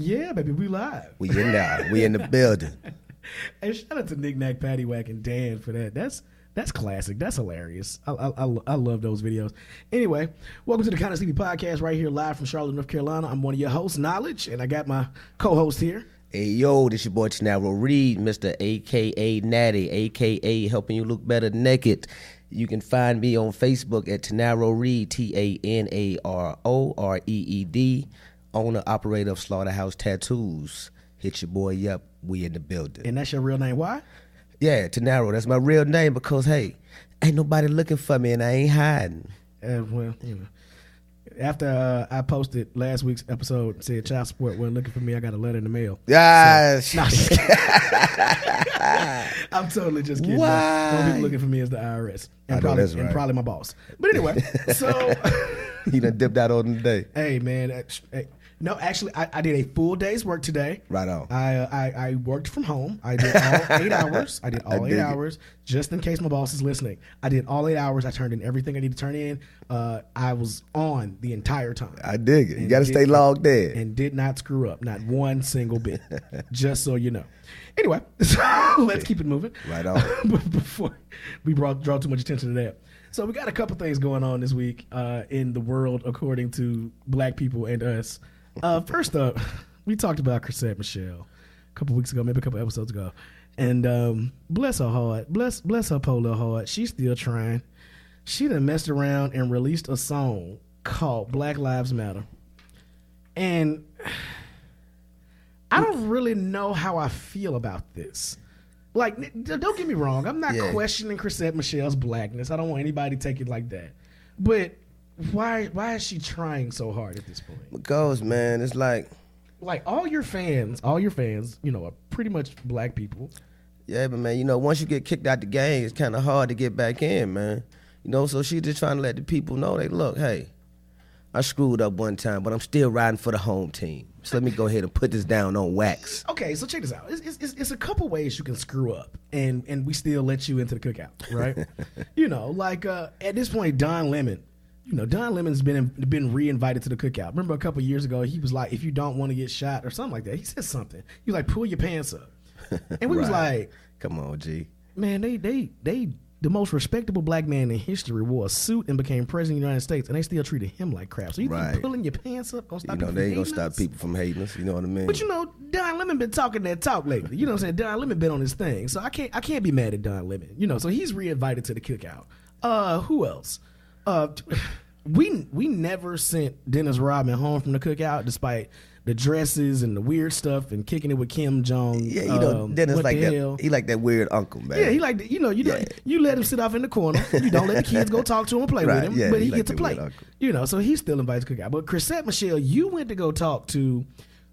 Yeah, baby, we live. We in there. We in the building. Hey, shout out to Knick Knack, Paddywhack, and Dan for that. That's classic. That's hilarious. I love those videos. Anyway, welcome to the Kinda Sleepy Podcast right here live from Charlotte, North Carolina. I'm one of your hosts, Knowledge, and I got my co-host here. Hey, yo, this your boy Tanaro Reed, Mr. A.K.A. Natty, A.K.A. helping you look better naked. You can find me on Facebook at Tanaro Reed, T-A-N-A-R-O-R-E-E-D, owner, operator of Slaughterhouse Tattoos. Hit your boy up. We in the building. And that's your real name? Why? Yeah, Tanaro. That's my real name because, hey, ain't nobody looking for me and I ain't hiding. Well, you know. After I posted last week's episode, said child support wasn't looking for me, I got a letter in the mail. Yes. So, I'm totally just kidding. Why? The only people looking for me is the IRS. And, probably my boss. But anyway, so. He done dipped out on the day. Hey, man. No, actually, I did a full day's work today. Right on. I worked from home. I did all 8 hours. I did all 8 hours, just in case my boss is listening. I did all 8 hours. I turned in everything I need to turn in. I was on the entire time. I dig it. You got to stay logged in. And did not screw up, not one single bit, just so you know. Anyway, so let's keep it moving. Right on. Before we draw too much attention to that. So we got a couple things going on this week in the world according to black people and us. First up, we talked about Chrisette Michelle a couple weeks ago, maybe a couple episodes ago. And bless her heart, bless her poor little heart. She's still trying. She done messed around and released a song called Black Lives Matter. And I don't really know how I feel about this. Like, don't get me wrong. I'm not questioning Chrisette Michelle's blackness. I don't want anybody to take it like that. But why is she trying so hard at this point? Because, man, it's like all your fans, you know, are pretty much black people. Yeah, but man, you know, once you get kicked out the game, it's kind of hard to get back in, man. You know, so she's just trying to let the people know, look, hey, I screwed up one time, but I'm still riding for the home team. So let me go ahead and put this down on wax. Okay, so check this out. It's a couple ways you can screw up, and we still let you into the cookout, right? You know, like at this point, Don Lemon. You know, Don Lemon's been re-invited to the cookout. Remember a couple years ago, he was like, if you don't want to get shot or something like that. He said something. He was like, pull your pants up. And we was like, come on, G. Man, they the most respectable black man in history wore a suit and became president of the United States, and they still treated him like crap. So you think pulling your pants up gonna stop people from hating us? They ain't gonna stop people from hating us, you know what I mean? But you know, Don Lemon been talking that talk lately. You know what I'm saying? Don Lemon been on his thing. So I can't be mad at Don Lemon. You know, so he's re-invited to the cookout. Who else? We never sent Dennis Rodman home from the cookout, despite the dresses and the weird stuff and kicking it with Kim Jong. Yeah, you know, Dennis like that. Hell? He like that weird uncle, man. Yeah, he like that. You know, you let him sit off in the corner. You don't let the kids go talk to him and play with him, but he gets to play. You know, so he's still invited to cookout. But Chrisette Michelle, you went to go talk to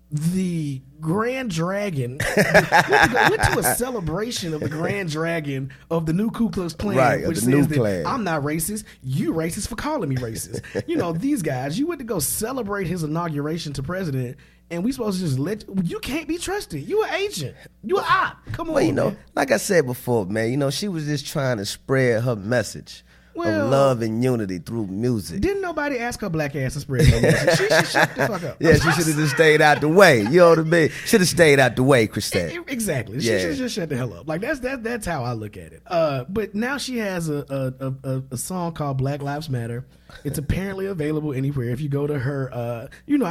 the Grand Dragon. went to a celebration of the Grand Dragon of the new Ku Klux Klan, which says that I'm not racist. You racist for calling me racist. You know, these guys. You went to go celebrate his inauguration to president, and we supposed to just you can't be trusted. You an agent. You an op. Come on. Well, you know, man. like I said before, man. You know, she was just trying to spread her message. Of love and unity through music. Didn't nobody ask her black ass to spread no music? She should shut the fuck up. Yeah, she should have just stayed out the way. You know what I mean? Should have stayed out the way, Chrisette. Exactly. She should just shut the hell up. Like that's how I look at it. But now she has a song called Black Lives Matter. It's apparently available anywhere. If you go to her, you know,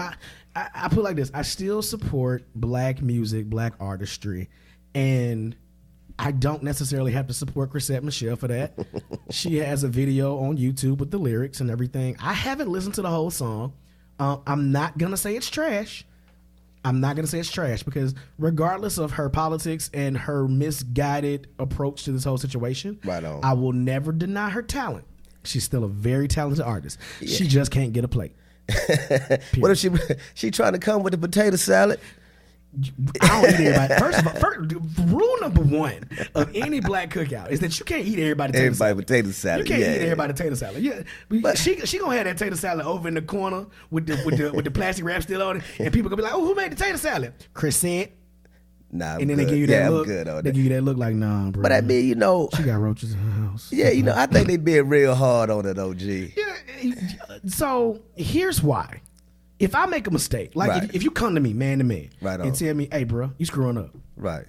I put it like this: I still support black music, black artistry, and I don't necessarily have to support Chrisette Michelle for that. She has a video on YouTube with the lyrics and everything. I haven't listened to the whole song. I'm not going to say it's trash. Because regardless of her politics and her misguided approach to this whole situation, right on. I will never deny her talent. She's still a very talented artist. Yeah. She just can't get a plate. What if she trying to come with a potato salad? I don't eat everybody. First of all, rule number one of any black cookout is that you can't eat everybody potato salad. You can't eat everybody tater salad. Yeah, but she gonna have that tater salad over in the corner with the plastic wrap still on it, and people gonna be like, "Oh, who made the tater salad?" Chrisette. Nah, and then they give you that look. They give you that look like, nah, bro. But I mean, you know, she got roaches in her house. Yeah, you know, I think they being real hard on it, OG. Yeah. So here's why. if I make a mistake, like Right. if you come to me man to man Right on. and tell me, hey, bro, you screwing up. Right.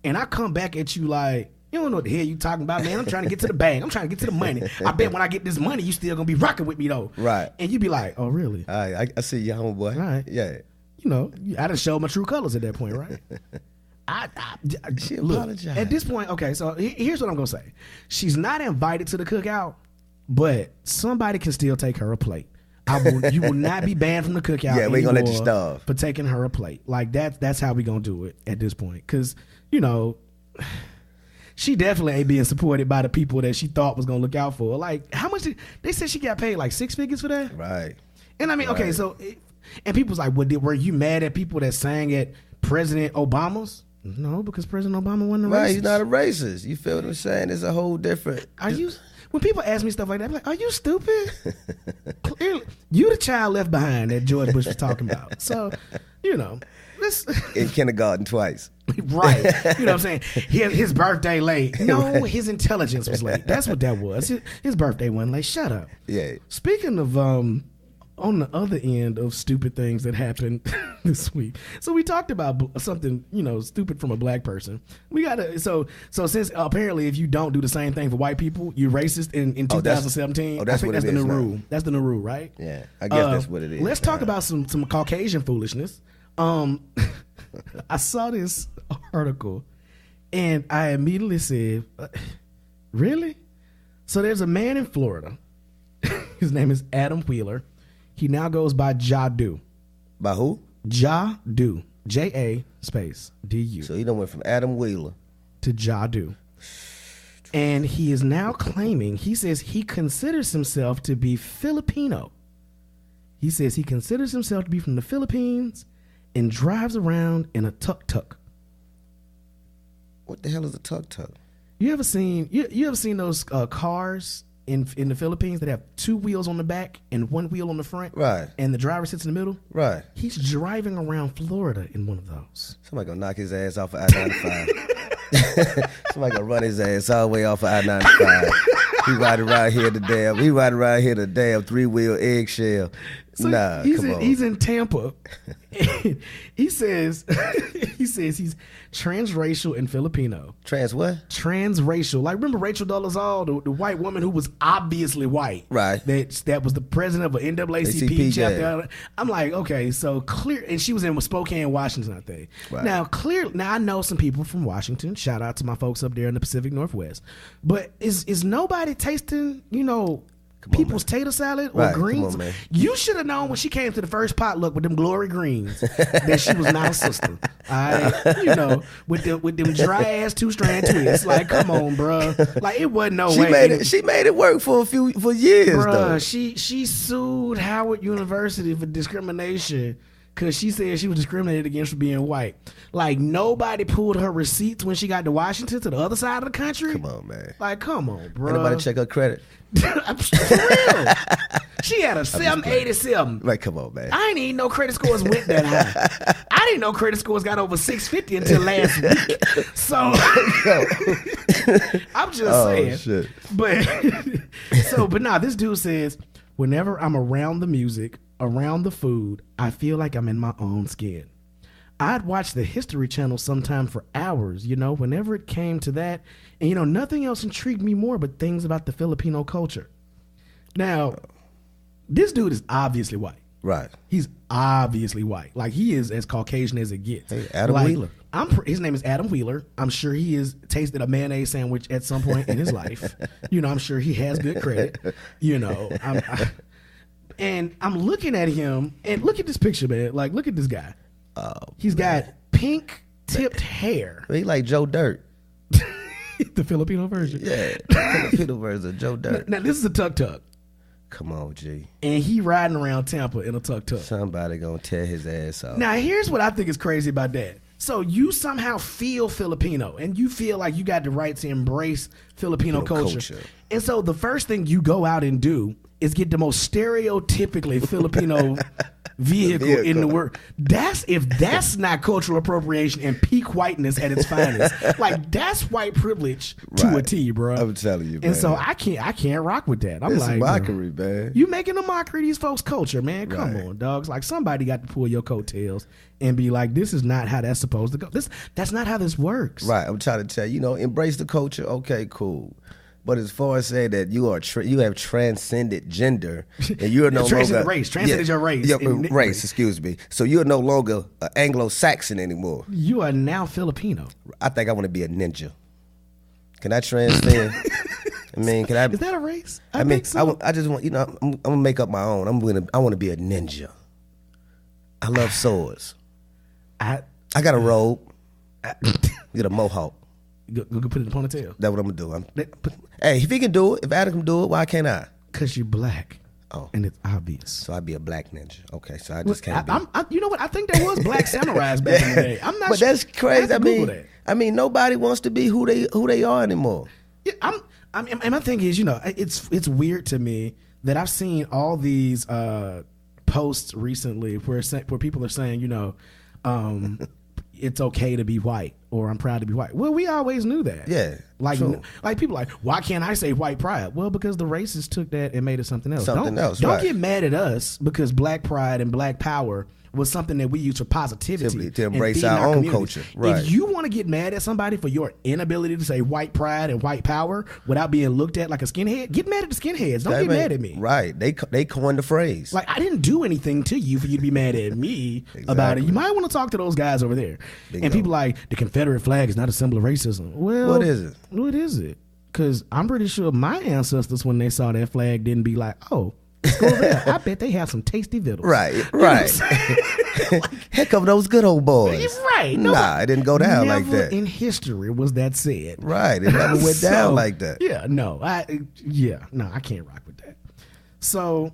And I come back at you like, you don't know what the hell you talking about, man. I'm trying to get to the bag. I'm trying to get to the money. I bet when I get this money, you still going to be rocking with me, though. Right. And you be like, oh, really? I see you, homeboy. Right. Yeah. You know, I done showed my true colors at that point, right? She Look, apologized. at this point, okay, so here's what I'm going to say. She's not invited to the cookout, but somebody can still take her a plate. You will not be banned from the cookout. Yeah, we ain't gonna let you anymore starve. for taking her a plate. Like that's how we gonna do it at this point. Because you know, she definitely ain't being supported by the people that she thought was gonna look out for. Like how much they said she got paid like 6 figures for that. Right. And I mean, okay, Right. so and people's like, were you mad at people that sang at President Obama's? No, because President Obama wasn't a Right. racist. He's not a racist. You feel what I'm saying? It's a whole different. Are you? When people ask me stuff like that, I'm like, are you stupid? Clearly, you the child left behind that George Bush was talking about. So, you know, this in kindergarten twice. right. You know what I'm saying? His birthday late. No, his intelligence was late. That's what that was. His birthday wasn't late. Shut up. Yeah. Speaking of on the other end of stupid things that happened this week. So we talked about something, you know, stupid from a black person. We got to, so since apparently if you don't do the same thing for white people, you're racist in 2017. that's I think what that's it the is new now. rule. That's the new rule, right? Yeah. I guess that's what it is. Let's talk about some Caucasian foolishness. I saw this article and I immediately said, really? So there's a man in Florida. His name is Adam Wheeler. He now goes by Jadu. By who? Jadu. J-A space D-U. So he done went from Adam Wheeler to Jadu. And he is now claiming, he says he considers himself to be Filipino. He says he considers himself to be from the Philippines and drives around in a tuk-tuk. What the hell is a tuk-tuk? You ever seen those cars in the Philippines that have 2 wheels on the back and 1 wheel on the front? Right. And the driver sits in the middle? Right. He's driving around Florida in one of those. Somebody gonna knock his ass off of I-95. Somebody gonna run his ass all the way off of I-95. He riding around here the damn 3-wheel eggshell. So nah, he's come on. He's in Tampa. he says he's transracial and Filipino. Trans what? Transracial. Like remember Rachel Dolezal, the white woman who was obviously white. Right. That was the president of a NAACP ACP, chapter. yeah. I'm like, okay, so clear, and she was in Spokane, Washington, I think. Right. Now I know some people from Washington. Shout out to my folks up there in the Pacific Northwest. But is nobody tasting, you know, people's tater salad or Right, greens? come on, man. You should have known when she came to the first potluck with them glory greens that she was not a sister. You know, with them dry ass 2-strand twists. Like, come on, bruh. Like it wasn't no way. She made it work for years though. Bruh, she sued Howard University for discrimination because she said she was discriminated against for being white. Like nobody pulled her receipts when she got to Washington to the other side of the country. Come on, man. Like, come on, bro. Ain't nobody check her credit. For real. She had a 787. Right, come on, man. I ain't even know credit scores went that high. I didn't know credit scores got over 650 until last week. So I'm just saying. Shit. But nah, this dude says, whenever I'm around the music, around the food, I feel like I'm in my own skin. I'd watch the History Channel sometime for hours, you know, whenever it came to that. And, you know, nothing else intrigued me more but things about the Filipino culture. Now, this dude is obviously white. Right. He's obviously white. Like, he is as Caucasian as it gets. Hey, Adam Like, Wheeler. His name is Adam Wheeler. I'm sure he has tasted a mayonnaise sandwich at some point in his life. You know, I'm sure he has good credit. You know, and I'm looking at him, and look at this picture, man. Like, look at this guy. Oh, He's got pink tipped hair. he like Joe Dirt. The Filipino version. Yeah. Filipino version of Joe Dirt. Now, this is a tuk-tuk. Come on, G. And he riding around Tampa in a tuk-tuk. Somebody gonna tear his ass off. Now, here's what I think is crazy about that. So you somehow feel Filipino, and you feel like you got the right to embrace Filipino culture. And so the first thing you go out and do is get the most stereotypically Filipino vehicle in the world. That's not cultural appropriation and peak whiteness at its finest. Like that's white privilege to a T, bro. I'm telling you, man. And so I can't rock with that. I'm it's like, mockery, man. You making a mockery of these folks' culture, man. Come on, dogs. Like somebody got to pull your coattails and be like, this is not how that's supposed to go. That's not how this works. Right. I'm trying to tell you, embrace the culture. Okay, cool. But as far as saying that you have transcended gender and you're no longer race, transcended your race, race. Excuse me. So you're no longer Anglo-Saxon anymore. You are now Filipino. I think I want to be a ninja. Can I transcend? I mean, can I? Is that a race? I mean, so. I just want I'm gonna make up my own. I want to be a ninja. I love swords. I got a robe. Get a mohawk. Go put it in a ponytail. That's what I'm gonna do. Hey, if he can do it, if Adam can do it, why can't I? Because you're black. Oh, and it's obvious. So I'd be a black ninja. Okay, so I just can't. You know what? I think there was black samurais back in the day. I'm not. But sure. That's crazy. I mean, nobody wants to be who they are anymore. Yeah, and my thing is, it's weird to me that I've seen all these posts recently where people are saying, it's okay to be white, or I'm proud to be white. Well, we always knew that. Yeah. Like people like, why can't I say white pride? Well, because the racists took that and made it something else. Don't get mad at us because black pride and black power was something that we use for positivity to embrace our own culture. Right. If you want to get mad at somebody for your inability to say white pride and white power without being looked at like a skinhead, get mad at the skinheads. Don't get mad at me. Right. They coined the phrase. Like, I didn't do anything to you for you to be mad at me about it. You might want to talk to those guys over there. And people like, the Confederate flag is not a symbol of racism. Well, what is it? What is it? Because I'm pretty sure my ancestors, when they saw that flag, didn't be like, oh, let's go there. I bet they have some tasty vittles. Right. Heck of those good old boys. Right. Nah, it didn't go down like that. In history was that said. Right. It never went down like that. Yeah, no. I can't rock with that. So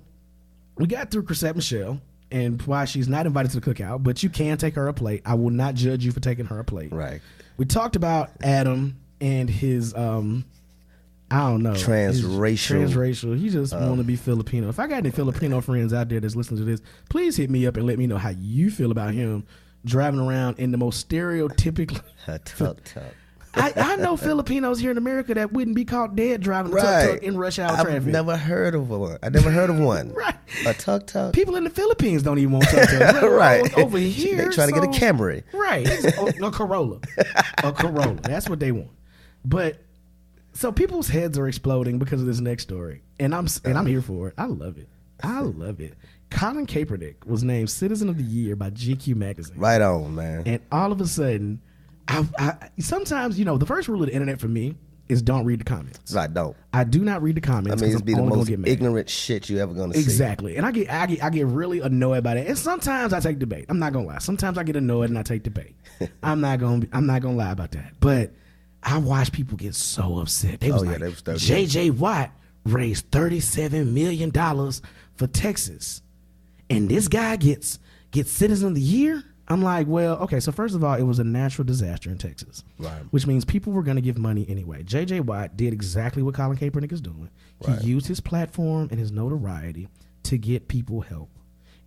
we got through Chrisette Michelle and why she's not invited to the cookout, but you can take her a plate. I will not judge you for taking her a plate. Right. We talked about Adam and his I don't know. Transracial. He just want to be Filipino. If I got any Filipino friends out there that's listening to this, please hit me up and let me know how you feel about him driving around in the most stereotypical. I know Filipinos here in America that wouldn't be caught dead driving a tuk-tuk in rush hour traffic. I've never heard of one. Right. A tuk-tuk. People in the Philippines don't even want tuk-tuks. Right. Over here. They trying to get a Camry. Right. A Corolla. A Corolla. That's what they want. But so people's heads are exploding because of this next story, and I'm here for it. I love it. Colin Kaepernick was named Citizen of the Year by GQ magazine. Right on, man. And all of a sudden, I sometimes the first rule of the internet for me is don't read the comments. Right, don't. I do not read the comments. I mean, it's be the most ignorant shit you ever gonna see. Exactly, and I get really annoyed by that. And sometimes I take debate. I'm not gonna lie. Sometimes I get annoyed and I take debate. I'm not gonna lie about that, but I watched people get so upset. They was J.J. Watt raised $37 million for Texas, and this guy gets Citizen of the Year. I'm like, well, okay. So first of all, it was a natural disaster in Texas, right? Which means people were going to give money anyway. J.J. Watt did exactly what Colin Kaepernick is doing. Right. He used his platform and his notoriety to get people help,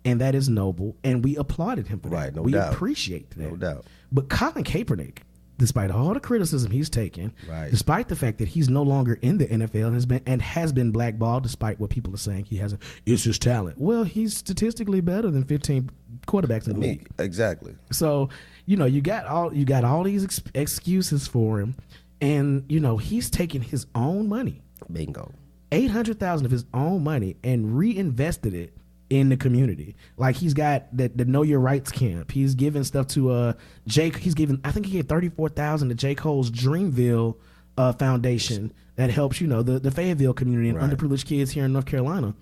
and that is noble. And we applauded him for that. Right, no we doubt. appreciate that, no doubt. But Colin Kaepernick, despite all the criticism he's taken, right, despite the fact that he's no longer in the NFL and has been blackballed, despite what people are saying it's his talent. Well, he's statistically better than 15 quarterbacks in the league. Exactly. So, you got all these excuses for him, and he's taking his own money. Bingo. $800,000 of his own money and reinvested it in the community. Like, he's got the Know Your Rights camp. He's giving stuff to Jake. I think he gave $34,000 to J. Cole's Dreamville Foundation that helps the Fayetteville community and underprivileged kids here in North Carolina.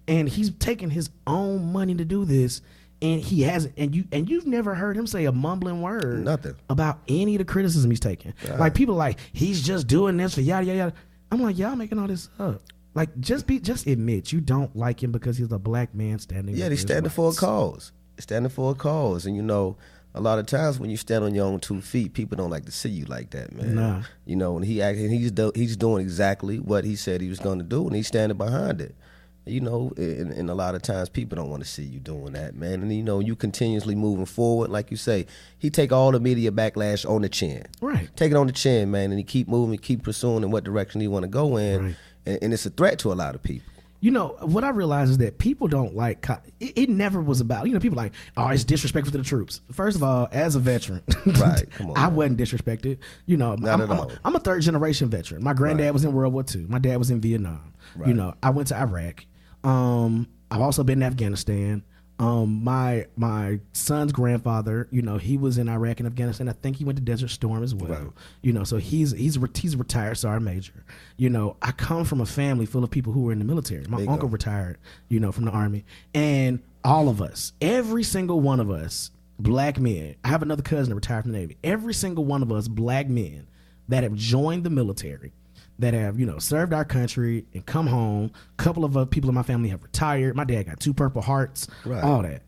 And he's taking his own money to do this, and he hasn't. And you've never heard him say a mumbling word nothing about any of the criticism he's taking. Like, people are like, he's just doing this for yada yada yada. I'm like, y'all making all this up. Like, just admit you don't like him because he's a black man standing. Yeah, he's standing for a cause. Standing for a cause, and a lot of times when you stand on your own 2 feet, people don't like to see you like that, man. Nah. And he's doing exactly what he said he was going to do, and he's standing behind it. You know, and a lot of times people don't want to see you doing that, man. And, you know, you continuously moving forward. Like you say, he take all the media backlash on the chin. Right. Take it on the chin, man, and he keep moving, keep pursuing in what direction he want to go in. Right. And it's a threat to a lot of people. You know, what I realize is that people don't like, it never was about, you know, people like, oh, it's disrespectful to the troops. First of all, as a veteran, right, come on, I wasn't disrespected. You know, I'm a third generation veteran. My granddad was in World War II. My dad was in Vietnam. Right. You know, I went to Iraq. I've also been in Afghanistan. My son's grandfather, you know, he was in Iraq and Afghanistan. I think he went to Desert Storm as well. Right. You know, so he's a retired sergeant major. You know, I come from a family full of people who were in the military. My uncle retired, you know, from the Army, and all of us, every single one of us, black men. I have another cousin that retired from the Navy. Every single one of us, black men, that have joined the military, that have, you know, served our country and come home. A couple of people in my family have retired. My dad got 2 Purple Hearts, all that.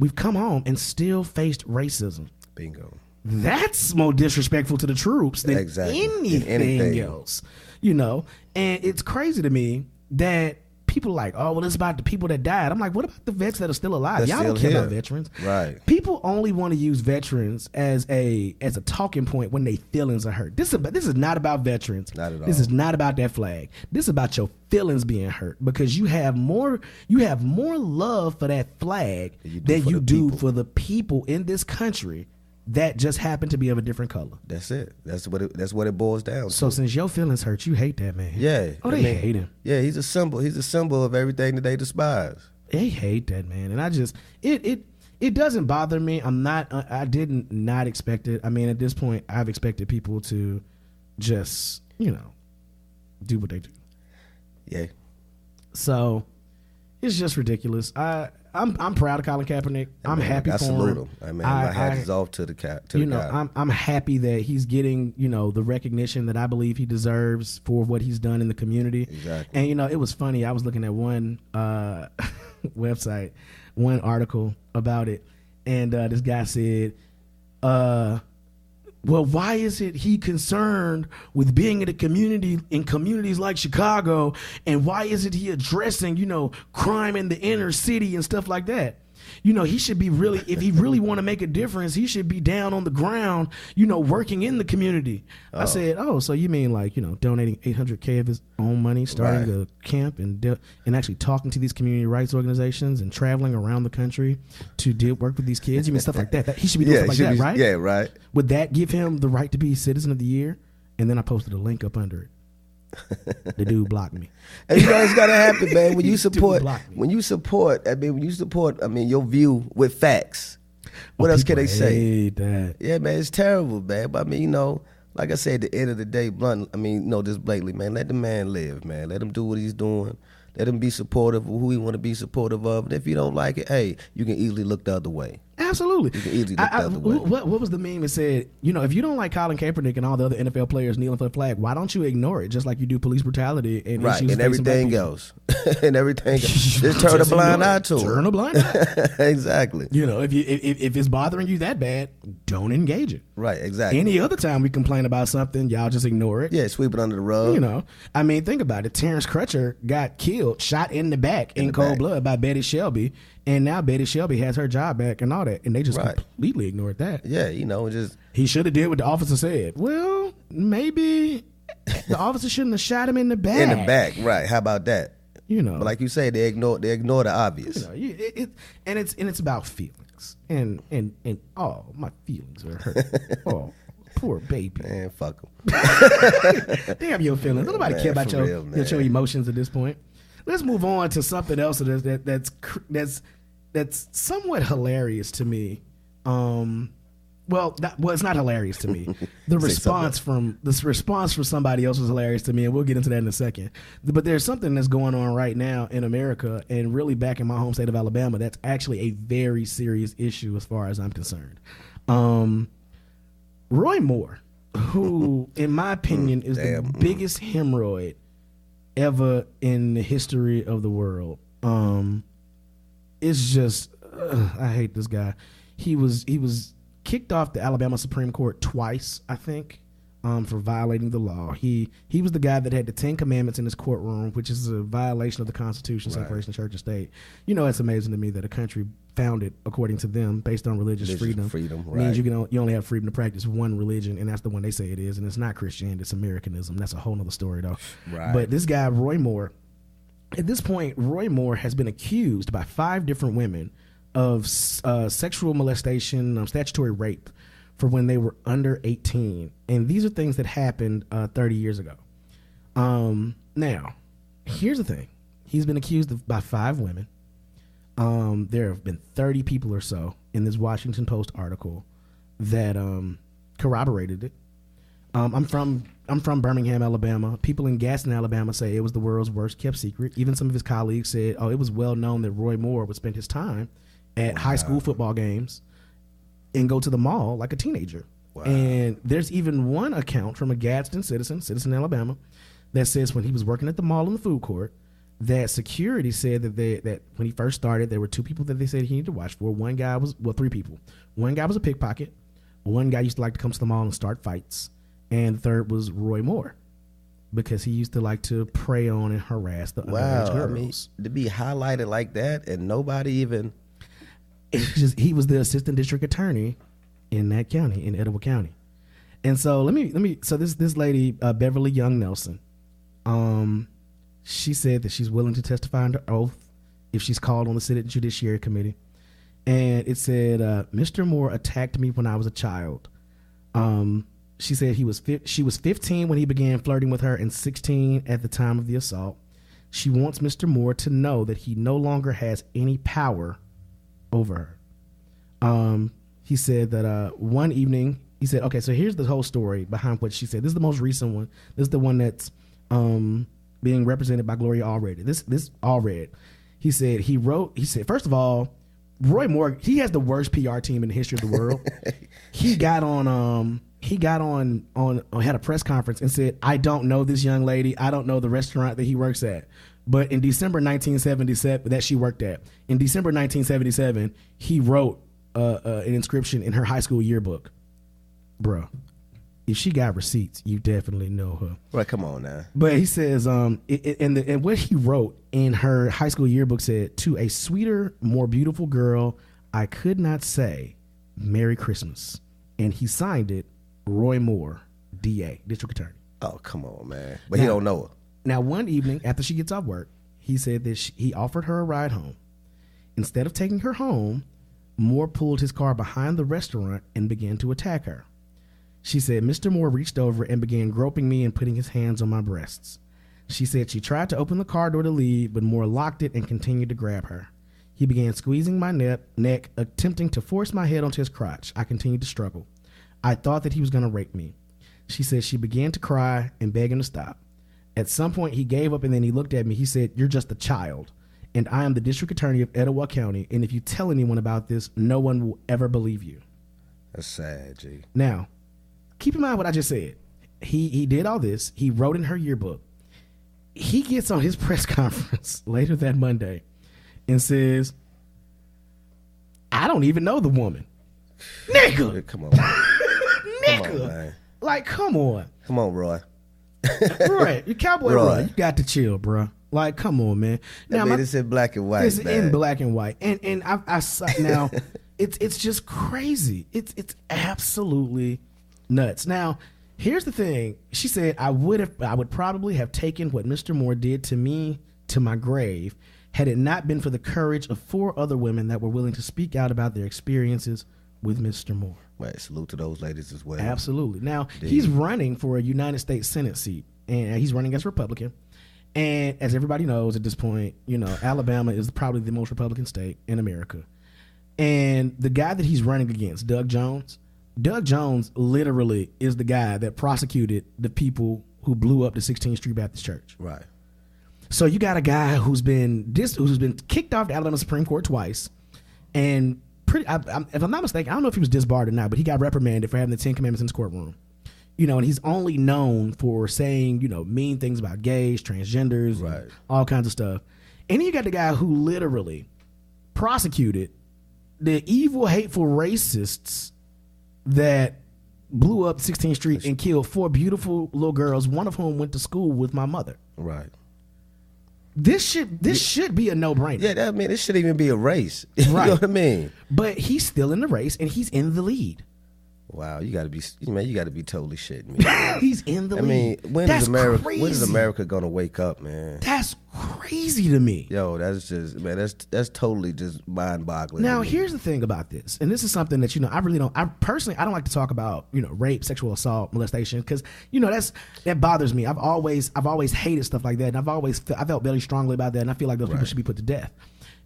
We've come home and still faced racism. Bingo. That's more disrespectful to the troops than anything else, you know? And it's crazy to me that people are like, oh, well, it's about the people that died. I'm like, what about the vets that are still alive? Y'all don't care about veterans. Right. People only want to use veterans as a talking point when their feelings are hurt. This is not about veterans. Not at all. This is not about that flag. This is about your feelings being hurt, because you have more love for that flag than you do for the people in this country that just happen to be of a different color. That's it. That's what it boils down to. So since your feelings hurt, you hate that man. Yeah. Oh, they hate him. Yeah, he's a symbol. He's a symbol of everything that they despise. They hate that man, and I just it doesn't bother me. I didn't not expect it. I mean, at this point, I've expected people to just, you know, do what they do. Yeah. So it's just ridiculous. I'm proud of Colin Kaepernick. I'm happy for him. I mean, my hat is off to the guy. I'm happy that he's getting, you know, the recognition that I believe he deserves for what he's done in the community. Exactly. And, you know, it was funny. I was looking at one website, one article about it, and this guy said, well, why is it he concerned with being in a community, in communities like Chicago, and why isn't he addressing, you know, crime in the inner city and stuff like that? You know, he should be really, if he really want to make a difference, he should be down on the ground, you know, working in the community. Oh. I said, oh, so you mean like, you know, donating $800K of his own money, starting a camp and actually talking to these community rights organizations and traveling around the country to work with these kids? You mean stuff like that? He should be doing stuff like that, right? Yeah, right. Would that give him the right to be Citizen of the Year? And then I posted a link up under it. The dude blocked me. And you know it's gotta happen, man. When you support, your view with facts. What else can they say? That. Yeah, man, it's terrible, man. But I mean, you know, like I said, at the end of the day, blunt. I mean, just blatantly, man. Let the man live, man. Let him do what he's doing. Let him be supportive of who he want to be supportive of. And if you don't like it, hey, you can easily look the other way. Absolutely. You can easily look the other way. What was the meme that said, you know, if you don't like Colin Kaepernick and all the other NFL players kneeling for the flag, why don't you ignore it just like you do police brutality and issues and everything else. And everything else. Just turn a blind eye to it. Turn a blind eye. Exactly. You know, if it's bothering you that bad, don't engage it. Right, exactly. Any other time we complain about something, y'all just ignore it. Yeah, sweep it under the rug. You know, I mean, think about it. Terrence Crutcher got killed, shot in the back in cold blood by Betty Shelby. And now Betty Shelby has her job back and all that. And they just completely ignored that. Yeah, you know, just... He should have did what the officer said. Well, maybe the officer shouldn't have shot him in the back. In the back, right. How about that? You know. But like you say, they ignore the obvious. You know, it's about feelings. And oh, my feelings are hurt. Oh, poor baby. Man, fuck them. They have your feelings. Nobody care about your emotions at this point. Let's move on to something else that's somewhat hilarious to me. It's not hilarious to me. The response from somebody else was hilarious to me, and we'll get into that in a second. But there's something that's going on right now in America, and really back in my home state of Alabama, that's actually a very serious issue as far as I'm concerned. Roy Moore, who, in my opinion, is the biggest hemorrhoid ever in the history of the world. It's just I hate this guy. He was kicked off the Alabama Supreme Court twice, I think. for violating the law. He was the guy that had the 10 Commandments in his courtroom, which is a violation of the Constitution, separation of church and state. You know, it's amazing to me that a country founded according to them based on religious freedom means you only have freedom to practice one religion, and that's the one they say it is, and it's not Christianity, it's Americanism. That's a whole nother story though. Right. But this guy Roy Moore, at this point, Roy Moore has been accused by 5 different women of sexual molestation, statutory rape, for when they were under 18. And these are things that happened 30 years ago. Now, here's the thing. He's been accused by 5 women. There have been 30 people or so in this Washington Post article that corroborated it. I'm from Birmingham, Alabama. People in Gaston, Alabama say it was the world's worst kept secret. Even some of his colleagues said, it was well known that Roy Moore would spend his time at high school football games and go to the mall like a teenager. Wow. And there's even one account from a Gadsden citizen Alabama, that says when he was working at the mall in the food court, that security said that when he first started, there were 2 people that they said he needed to watch for. 3 people. One guy was a pickpocket. One guy used to like to come to the mall and start fights. And the third was Roy Moore, because he used to like to prey on and harass the underage girls. I mean, to be highlighted like that and nobody even... It's just, he was the assistant district attorney in that county, in Etowah County. And so so this lady, Beverly Young Nelson, she said that she's willing to testify under oath if she's called on the Senate Judiciary Committee. And it said, Mr. Moore attacked me when I was a child. She said she was 15 when he began flirting with her and 16 at the time of the assault. She wants Mr. Moore to know that he no longer has any power over her. He said that one evening, he said, okay, so here's the whole story behind what she said. This is the most recent one. This is the one that's being represented by Gloria Allred. This Allred. He said, first of all, Roy Moore, he has the worst PR team in the history of the world. He had a press conference and said, I don't know this young lady. I don't know the restaurant that he works at. But in December 1977, that she worked at, in December 1977, he wrote an inscription in her high school yearbook. Bruh, if she got receipts, you definitely know her. Right, come on now. But he says, and what he wrote in her high school yearbook said, to a sweeter, more beautiful girl, I could not say Merry Christmas. And he signed it, Roy Moore, DA, District Attorney. Oh, come on, man. But he don't know her. Now, one evening after she gets off work, he said that he offered her a ride home. Instead of taking her home, Moore pulled his car behind the restaurant and began to attack her. She said, Mr. Moore reached over and began groping me and putting his hands on my breasts. She said she tried to open the car door to leave, but Moore locked it and continued to grab her. He began squeezing my neck, attempting to force my head onto his crotch. I continued to struggle. I thought that he was going to rape me. She said she began to cry and beg him to stop. At some point, he gave up and then he looked at me. He said, you're just a child, and I am the district attorney of Etowah County, and if you tell anyone about this, no one will ever believe you. That's sad, G. Now, keep in mind what I just said. He did all this. He wrote in her yearbook. He gets on his press conference later that Monday and says, I don't even know the woman. Nigga. Come on. Nigga. Come on, man. Like, come on. Come on, Roy. Right. You cowboy Roy. You got to chill, bro. Like, come on, man. Now, it's in black and white. It's in black and white. And I now it's just crazy. It's absolutely nuts. Now, here's the thing. She said, I would probably have taken what Mr. Moore did to me to my grave had it not been for the courage of 4 other women that were willing to speak out about their experiences with Mr. Moore. Right, salute to those ladies as well. Absolutely. Now, he's running for a United States Senate seat, and he's running as a Republican. And as everybody knows at this point, Alabama is probably the most Republican state in America. And the guy that he's running against, Doug Jones literally is the guy that prosecuted the people who blew up the 16th Street Baptist Church. Right. So you got a guy who's been kicked off the Alabama Supreme Court twice, and if I'm not mistaken, I don't know if he was disbarred or not, but he got reprimanded for having the 10 Commandments in his courtroom. And he's only known for saying, mean things about gays, transgenders, right, and all kinds of stuff. And then you got the guy who literally prosecuted the evil, hateful racists that blew up 16th Street and killed 4 beautiful little girls, one of whom went to school with my mother. Right. This should be a no-brainer. Yeah, I mean, it shouldn't even be a race. You Right. know what I mean? But he's still in the race, and he's in the lead. Wow, you gotta be totally shitting me. He's in the I lead. mean, when That's is America gonna wake up, man? That's crazy to me. Yo, that's just, man, that's totally just mind-boggling. Now, here's the thing about this, and this is something that, I don't like to talk about, rape, sexual assault, molestation, because, that bothers me. I've always hated stuff like that, and I felt very strongly about that, and I feel like those people should be put to death.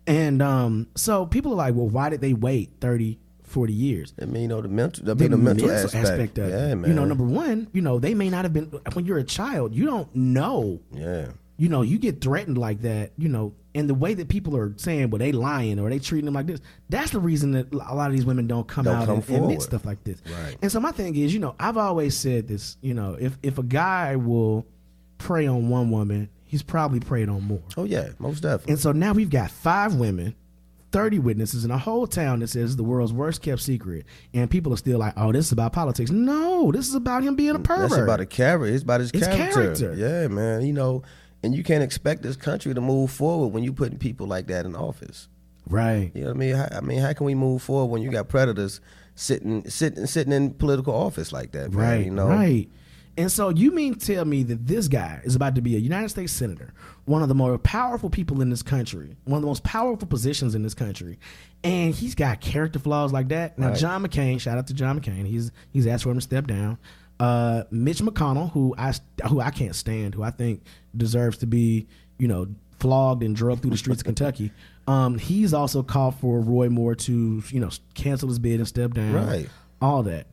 And so people are like, well, why did they wait 30, 40 years? I mean, the mental aspect of yeah, it. man. Number one, they may not have been, when you're a child, you don't know. Yeah. You get threatened like that, and the way that people are saying, well, they lying or they treating them like this, that's the reason that a lot of these women don't come out and admit stuff like this. Right. And so my thing is, I've always said this, if a guy will prey on one woman, he's probably preyed on more. Oh, yeah, most definitely. And so now we've got 5 women, 30 witnesses in a whole town that says the world's worst kept secret, and people are still like, oh, this is about politics. No, this is about him being a pervert. That's about a character. It's about his character. Character. Yeah, man. And you can't expect this country to move forward when you putting people like that in office. Right. You know what I mean? How can we move forward when you got predators sitting in political office like that, man? Right. Right. And so you mean to tell me that this guy is about to be a United States senator, one of the more powerful people in this country, one of the most powerful positions in this country, and he's got character flaws like that? Now, John McCain, shout out to John McCain, he's asked for him to step down. Mitch McConnell, who I can't stand, who I think deserves to be, flogged and drugged through the streets of Kentucky. He's also called for Roy Moore to, cancel his bid and step down. Right. All that.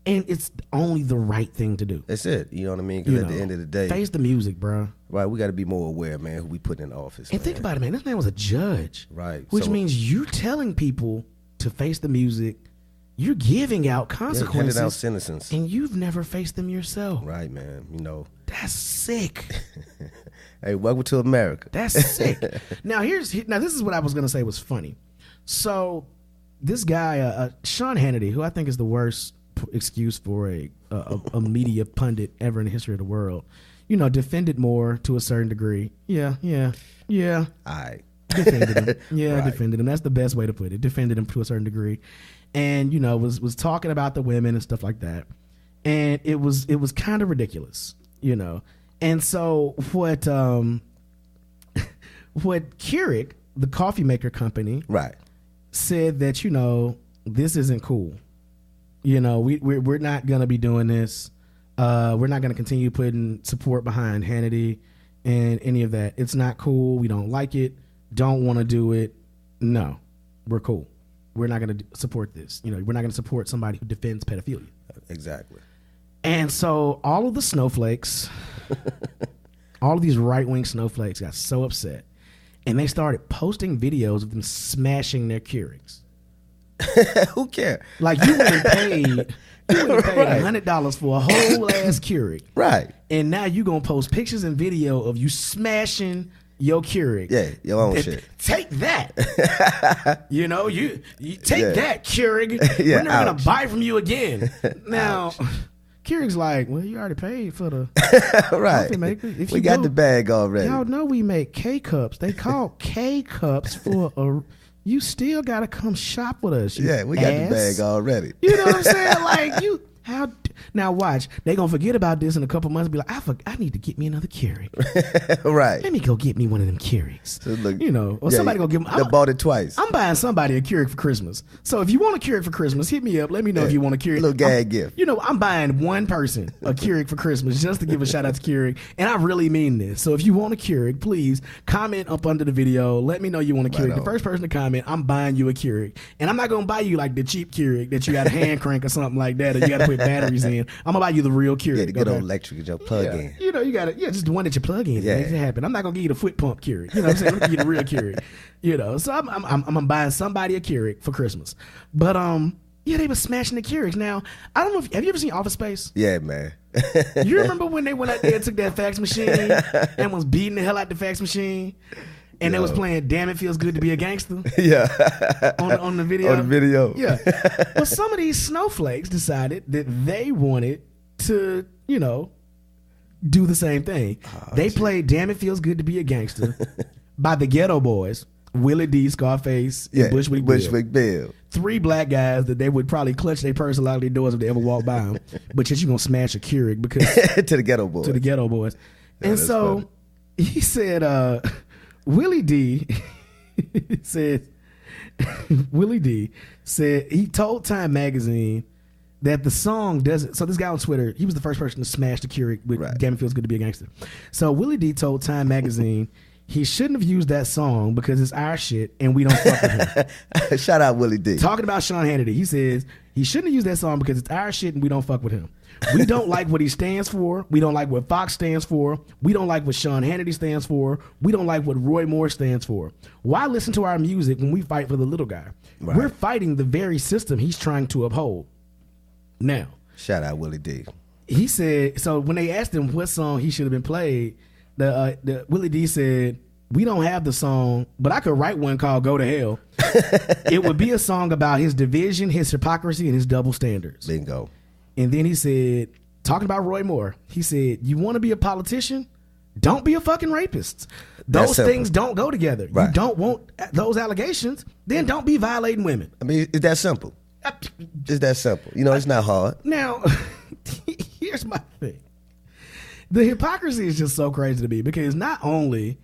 And it's only the right thing to do. That's it. You know what I mean? Because at the end of the day, face the music, bro. Right. We got to be more aware, man, who we put in office. And think about it, man. This man was a judge. Right. Which means you telling people to face the music. You're giving out consequences. Handing out sentences. And you've never faced them yourself. Right, man. That's sick. Hey, welcome to America. That's sick. Now this is what I was gonna say was funny. So this guy, Sean Hannity, who I think is the worst excuse for a media pundit ever in the history of the world, defended Moore to a certain degree. Yeah. All right. Defended him. Yeah, Right. Defended him. That's the best way to put it. Defended him to a certain degree. And, was talking about the women and stuff like that. And it was kind of ridiculous, And so what Keurig, the coffee maker company, Right. said that, this isn't cool. We're not going to be doing this. We're not going to continue putting support behind Hannity and any of that. It's not cool. We don't like it. Don't want to do it. No, we're cool. We're not going to support this. We're not going to support somebody who defends pedophilia. Exactly. And so all of the snowflakes, all of these right-wing snowflakes got so upset, and they started posting videos of them smashing their Keurigs. Who cares? Like you went and paid $100 for a whole ass Keurig. Right. And now you going to post pictures and video of you smashing your Keurig. Yeah, your own shit. Take that. you take that, Keurig. Yeah, We're never going to buy from you again. Now, Keurig's like, well, you already paid for the right. coffee maker. If We you got the bag already. Y'all know we make K-Cups. They call K-Cups for a... You still got to come shop with us. Yeah, we got the bag already. You know what I'm saying? Like, now watch. They going to forget about this in a couple months and be like, I need to get me another Keurig. Right. Let me go get me one of them Keurigs. So look, or somebody go give them. They bought it twice. I'm buying somebody a Keurig for Christmas. So if you want a Keurig for Christmas, hit me up. Let me know if you want a Keurig. A little gag gift. I'm buying one person a Keurig for Christmas just to give a shout out to Keurig. And I really mean this. So if you want a Keurig, please comment up under the video. Let me know you want a Keurig. The first person to comment, I'm buying you a Keurig. And I'm not going to buy you like the cheap Keurig that you got a hand crank or something like that, or you got to put batteries in. I'm going to buy you the real Keurig. Yeah, the good old electric that you plug in. You got it. Yeah, just the one that you plug in. Yeah. Makes it happen. I'm not going to give you the foot pump Keurig. You know what I'm saying? I'm going to give you the real Keurig. So I'm buying somebody a Keurig for Christmas. But, they were smashing the Keurigs. Now, I don't know have you ever seen Office Space? Yeah, man. You remember when they went out there and took that fax machine and was beating the hell out the fax machine? And they was playing "Damn It Feels Good to Be a Gangster." Yeah. on the video. On the video. Yeah. Well, some of these snowflakes decided that they wanted to, do the same thing. They played "Damn It Feels Good to Be a Gangster" by the Ghetto Boys, Willie D, Scarface, and Bushwick Bill. 3 black guys that they would probably clutch their purse out their doors if they ever walk by them. But you're gonna smash a Keurig because to the Ghetto Boys. To the Ghetto Boys. Yeah, and so funny. he said, Willie D said, he told Time Magazine that the song doesn't. So this guy on Twitter, he was the first person to smash the Keurig with "Damn It Feels Good to Be a Gangster." So Willie D told Time Magazine he shouldn't have used that song because it's our shit and we don't fuck with him. Shout out Willie D. Talking about Sean Hannity, he says he shouldn't have used that song because it's our shit and we don't fuck with him. We don't like what he stands for. We don't like what Fox stands for. We don't like what Sean Hannity stands for. We don't like what Roy Moore stands for. Why listen to our music when we fight for the little guy? Right. We're fighting the very system he's trying to uphold. Now, shout out Willie D. He said, so when they asked him what song he should have been played, the Willie D said, "We don't have the song, but I could write one called Go to Hell." It would be a song about his division, his hypocrisy, and his double standards. Bingo. And then he said, talking about Roy Moore, he said, "You want to be a politician? Don't be a fucking rapist. Those things don't go together. Right. You don't want those allegations, then don't be violating women." I mean, it's that simple. It's that simple. It's not hard. Now, here's my thing. The hypocrisy is just so crazy to me because not only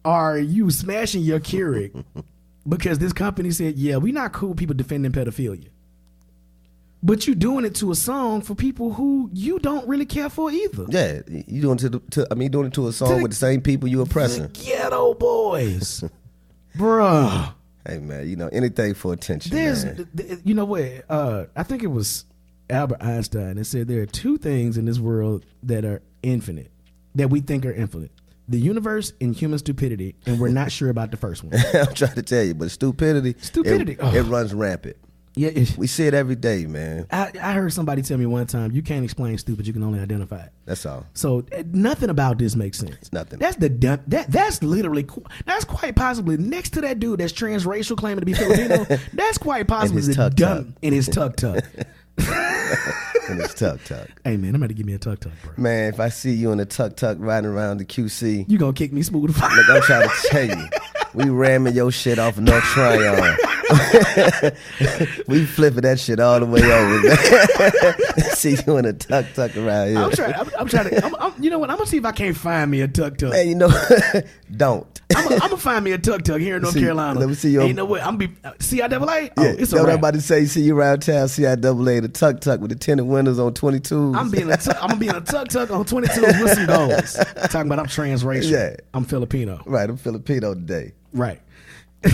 are you smashing your Keurig because this company said, "Yeah, we not cool people defending pedophilia," but you doing it to a song for people who you don't really care for either. Yeah, you doing doing it to a song with the same people you oppressing. The Ghetto Boys, bruh. Hey man, anything for attention. You know what? I think it was Albert Einstein that said there are 2 things in this world that are infinite, that we think are infinite: the universe and human stupidity, and we're not sure about the first one. I'm trying to tell you, but stupidity, it runs rampant. Yeah, we see it every day, man. I heard somebody tell me one time, you can't explain stupid, you can only identify it. That's all. So nothing about this makes sense. Nothing. That's literally, that's quite possibly next to that dude that's transracial claiming to be Filipino. That's quite possibly the dumb in his tuk tuk. In his tuk tuk. Hey man, I'm about to give me a tuk tuk, bro. Man, if I see you in a tuk tuk riding around the QC, you gonna kick me smooth. Look, I'm trying to tell you, we ramming your shit off of North Tryon. We flipping that shit all the way over, man. See you in a tuk tuk around here. I'm trying to. You know what? I'm gonna see if I can't find me a tuk tuk. Man, don't. I'm gonna find me a tuk tuk here in North Carolina. Let me see your. And you know what? I'm be CIAA. Oh, yeah, it's a wrap. I'm about to say, see you around town, CIAA, the tuk tuk with the tinted windows on 22s. I'm gonna be in a tuk tuk on 22s with some goals. Talking about I'm transracial. Yeah. I'm Filipino. Right, I'm Filipino today. Right. And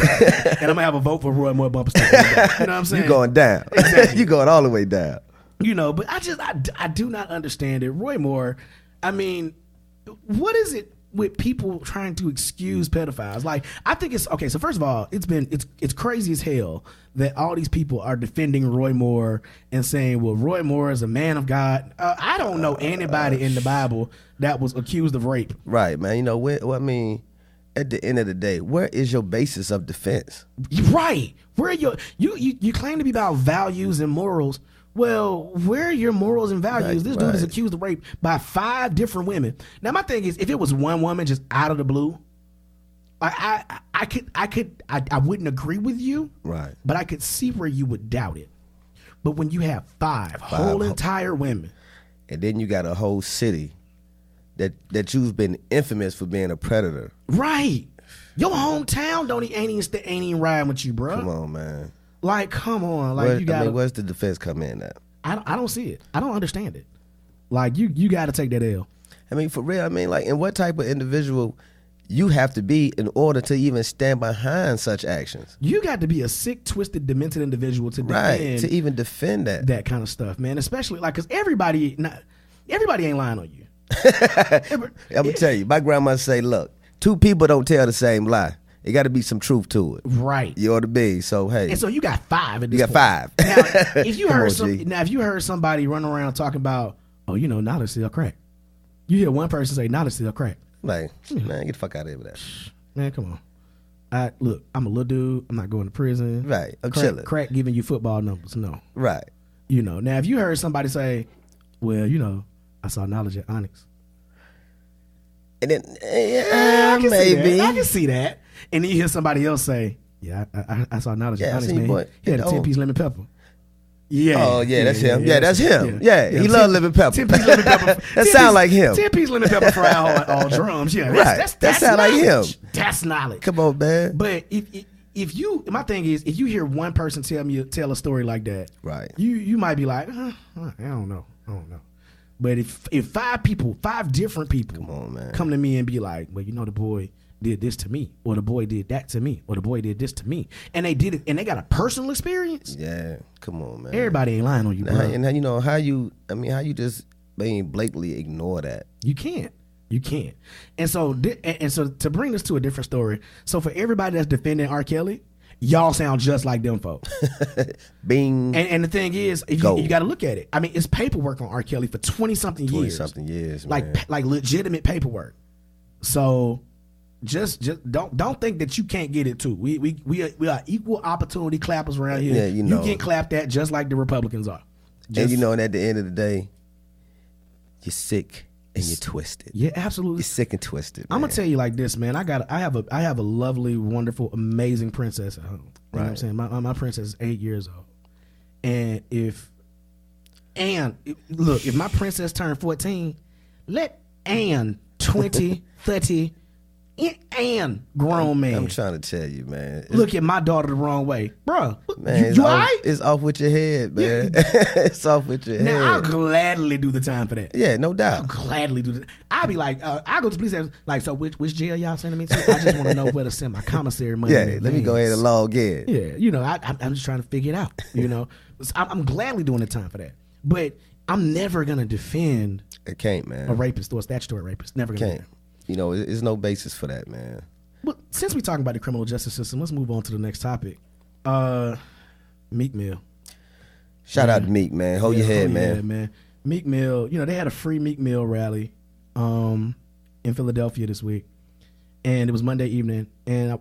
I'm gonna have a vote for Roy Moore bumper sticker. You know what I'm saying? You going down. Exactly. You going all the way down. But I do not understand it. Roy Moore, I mean, what is it with people trying to excuse pedophiles? Like, I think it's okay. So first of all, it's crazy as hell that all these people are defending Roy Moore and saying, well, Roy Moore is a man of God. I don't know anybody in the Bible that was accused of rape. Right, man. At the end of the day, where is your basis of defense? Right. Where are you claim to be about values and morals. Well, where are your morals and values? This dude is accused of rape by 5 different women. Now, my thing is, if it was one woman just out of the blue, I wouldn't agree with you. Right. But I could see where you would doubt it. But when you have 5 whole entire women, and then you got a whole city that you've been infamous for being a predator. Right. Your hometown ain't even riding with you, bro. Come on, man. Like, come on. Like, where's the defense come in at? I don't see it. I don't understand it. Like, you got to take that L. I mean, for real. I mean, like, and what type of individual you have to be in order to even stand behind such actions? You got to be a sick, twisted, demented individual to defend. To even defend that kind of stuff, man. Especially, like, because everybody ain't lying on you. I'm gonna tell you, my grandma say, look, 2 people don't tell the same lie. It got to be some truth to it. Right. You ought to be. So, hey. And so you got 5 at this point. You got 5. Now, if you heard somebody running around talking about, knowledge sell crack. You hear one person say knowledge sell crack. Like, man, get the fuck out of here with that. Man, come on. Look, I'm a little dude. I'm not going to prison. Right. I'm chilling. Crack giving you football numbers. No. Right. You know. Now, if you heard somebody say, well, you know, I saw knowledge at Onyx. And then, maybe. I can see that. And then you hear somebody else say, yeah, I saw knowledge at Onyx, man. He had a 10-piece lemon pepper. Yeah. Oh, yeah, that's him. Yeah, that's him. Yeah, he loved lemon pepper. 10-piece lemon pepper. That sound like him. 10-piece lemon pepper fried all drums. Yeah, right. That sound like him. That's knowledge. Come on, man. But if you, my thing is, if you hear one person tell a story like that, right, you might be like, I don't know. But if five different people come to me and be like, well, you know, the boy did this to me, or the boy did that to me, or the boy did this to me, and they did it, and they got a personal experience. Yeah, come on, man. Everybody ain't lying on you, bro. And you know how you just blatantly ignore that? You can't. And so to bring this to a different story. So for everybody that's defending R. Kelly, y'all sound just like them folks. Bing. And the thing is, you got to look at it. I mean, it's paperwork on R. Kelly for 20-something years. 20-something years, man. Like legitimate paperwork. So just don't think that you can't get it too. We are equal opportunity clappers around here. Yeah, you know. You get clapped at just like the Republicans are. And you know, and at the end of the day, you're sick and you're twisted. Yeah, absolutely. You're sick and twisted. Man. I'm gonna tell you like this, man. I have a lovely, wonderful, amazing princess at home. You know what I'm saying? My princess is 8 years old. And if my princess turned 14, let Ann 20, 30, and grown man. I'm trying to tell you, man. Look at my daughter the wrong way. Bruh, man, you all right? It's off with your head, man. It's off with your head. Now, I'll gladly do the time for that. Yeah, no doubt. I'll gladly do that. I'll be like, I'll go to the police and like, so which jail y'all sending me to? I just want to know where to send my commissary money. Yeah, let me go ahead and log in. Yeah, you know, I'm just trying to figure it out, you know. I'm gladly doing the time for that. But I'm never going to defend it can't, man. A rapist or a statutory rapist. Never going to. You know, there's no basis for that, man. Well, since we're talking about the criminal justice system, let's move on to the next topic. Meek Mill. Shout out to Meek, man. Hold your head, man. Meek Mill, you know, they had a free Meek Mill rally in Philadelphia this week. And it was Monday evening. And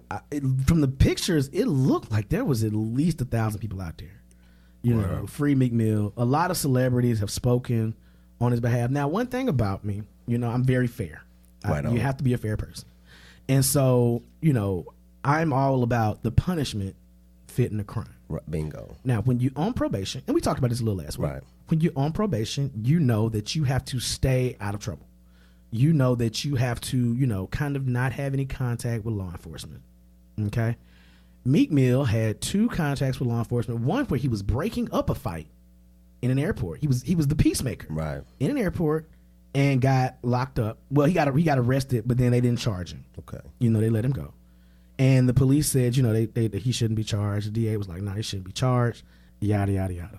from the pictures, it looked like there was at least 1,000 people out there. You know, free Meek Mill. A lot of celebrities have spoken on his behalf. Now, one thing about me, you know, I'm very fair. You have to be a fair person. And so, you know, I'm all about the punishment fitting the crime. Right, bingo. Now, when you're on probation, and we talked about this a little last week. Right. When you're on probation, you know that you have to stay out of trouble. You know that you have to, you know, kind of not have any contact with law enforcement. Okay? Meek Mill had 2 contacts with law enforcement. One where he was breaking up a fight in an airport. He was the peacemaker. Right. In an airport. And got locked up. Well, he got arrested, but then they didn't charge him. Okay. You know, they let him go. And the police said, you know, he shouldn't be charged. The DA was like, no, he shouldn't be charged. Yada, yada, yada.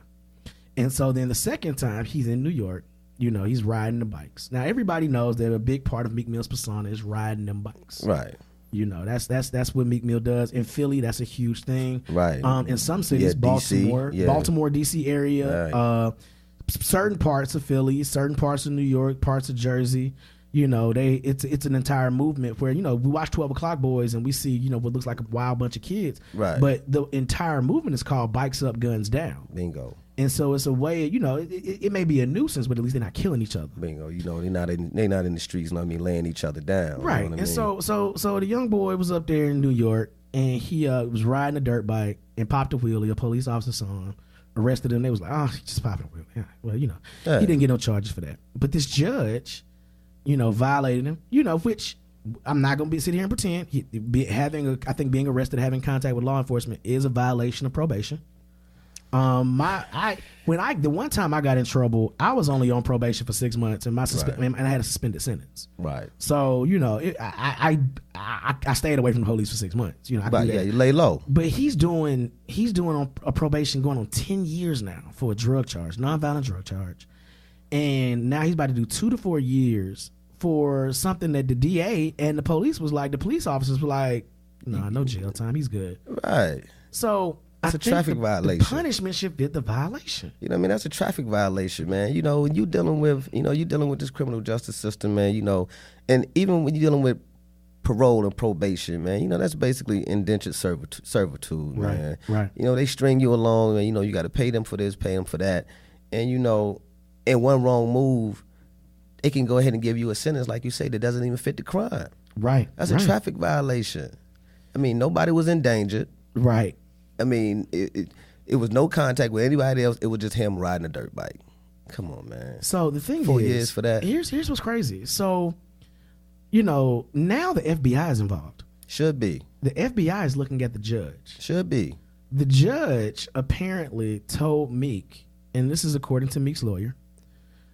And so then the second time, he's in New York. You know, he's riding the bikes. Now, everybody knows that a big part of Meek Mill's persona is riding them bikes. Right. You know, that's what Meek Mill does. In Philly, that's a huge thing. Right. In some cities, Baltimore, D.C. area, right. Certain parts of Philly, certain parts of New York, parts of Jersey, you know, it's an entire movement where, you know, we watch 12 O'Clock Boys and we see, you know, what looks like a wild bunch of kids. Right. But the entire movement is called Bikes Up, Guns Down. Bingo. And so it's a way, you know, it may be a nuisance, but at least they're not killing each other. Bingo. You know, they're not in the streets, you know what I mean, laying each other down. Right. You know and so the young boy was up there in New York and he was riding a dirt bike and popped a wheelie. A police officer saw him. Arrested him. They was like, oh, he just popping a wheel. Yeah, well, you know, he didn't get no charges for that. But this judge, you know, violated him. You know, which I'm not gonna sit here and pretend. I think being arrested, having contact with law enforcement is a violation of probation. The one time I got in trouble, I was only on probation for 6 months, and and I had a suspended sentence. Right. So you know, I stayed away from the police for 6 months. You know, you lay low. But he's doing on a probation going on 10 years now for a drug charge, nonviolent drug charge, and now he's about to do 2 to 4 years for something that the DA and the police officers were like, no jail time, he's good. Right. So. It's a traffic violation. The punishment should fit the violation. You know what I mean? That's a traffic violation, man. You know, when you're dealing with this criminal justice system, man, you know, and even when you're dealing with parole and probation, man. You know, that's basically indentured servitude, man. Right. You know, they string you along, and you know, you got to pay them for this, pay them for that, and you know, in one wrong move, they can go ahead and give you a sentence, like you say, that doesn't even fit the crime. Right. That's a traffic violation. I mean, nobody was endangered. Right. I mean, it was no contact with anybody else. It was just him riding a dirt bike. Come on, man. So the thing 4 is, years for that. Here's what's crazy. So, you know, now the FBI is involved. Should be. The FBI is looking at the judge. Should be. The judge apparently told Meek, and this is according to Meek's lawyer,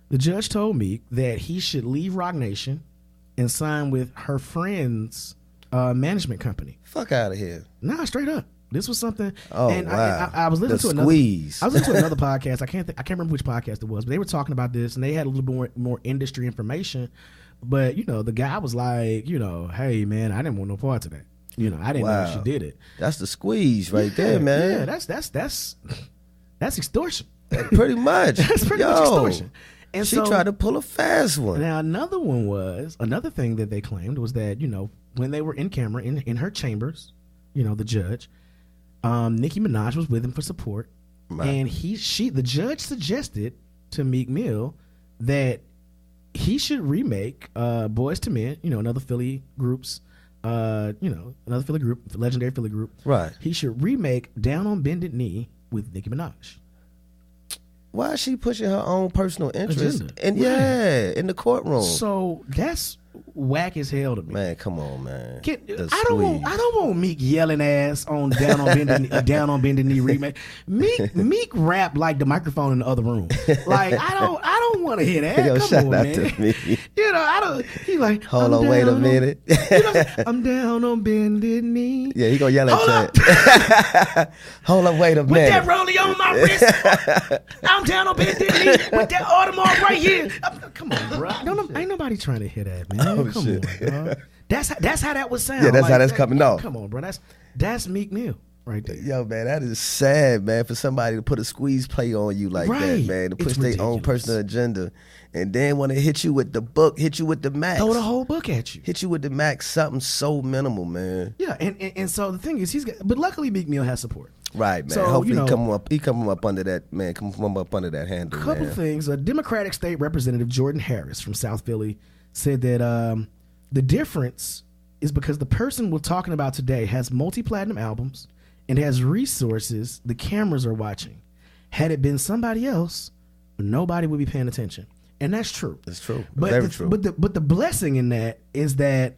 the judge told Meek that he should leave Roc Nation and sign with her friend's management company. Fuck out of here. Nah, straight up. This was something. Oh, and wow. I was listening to another. Squeeze. I was listening to another podcast. I can't remember which podcast it was, but they were talking about this, and they had a little bit more industry information. But you know, the guy was like, you know, hey man, I didn't want no part of that. You know, I didn't know she did it. That's the squeeze right there, man. Yeah, that's extortion. Pretty much. That's pretty much extortion. And she so, tried to pull a fast one. Now another thing that they claimed was that, you know, when they were in camera in her chambers, you know, the judge, Nicki Minaj was with him for support, right. And the judge suggested to Meek Mill that he should remake Boyz II Men, you know, another Philly group, legendary Philly group. Right. He should remake Down on Bended Knee with Nicki Minaj. Why is she pushing her own personal interest? Agenda. And in the courtroom. So that's whack as hell to me. Man, come on, man. I don't want Meek yelling ass on Down on Bended Knee remake. Meek rap like the microphone in the other room. Like I don't want to hear that. Yo, come shout on, out man. to me. You know, I don't. He like. Hold on, wait a minute. I'm down on bended knee. Yeah, he gonna yell at you. Hold up, wait a minute. With that rollie on my wrist, I'm down on bended knee with that Audemars right here. Come on, bro. Ain't nobody trying to hear that, man. Oh, come shit. on, bro. That's how that would sound. Yeah, that's how that's coming off. Come on, bro. That's Meek Mill right there. Yo, man, that is sad, man, for somebody to put a squeeze play on you like that, man, to push their own personal agenda, and then want to hit you with the book, hit you with the max. Throw the whole book at you. Hit you with the max, something so minimal, man. Yeah, and so the thing is, but luckily Meek Mill has support. Right, man. So, hopefully he come up under that, man. Come up under that handle, man. A couple things. A Democratic State Representative Jordan Harris from South Philly said that the difference is because the person we're talking about today has multi-platinum albums and has resources the cameras are watching. Had it been somebody else, nobody would be paying attention. And that's true. It's true. Very true. But the blessing in that is that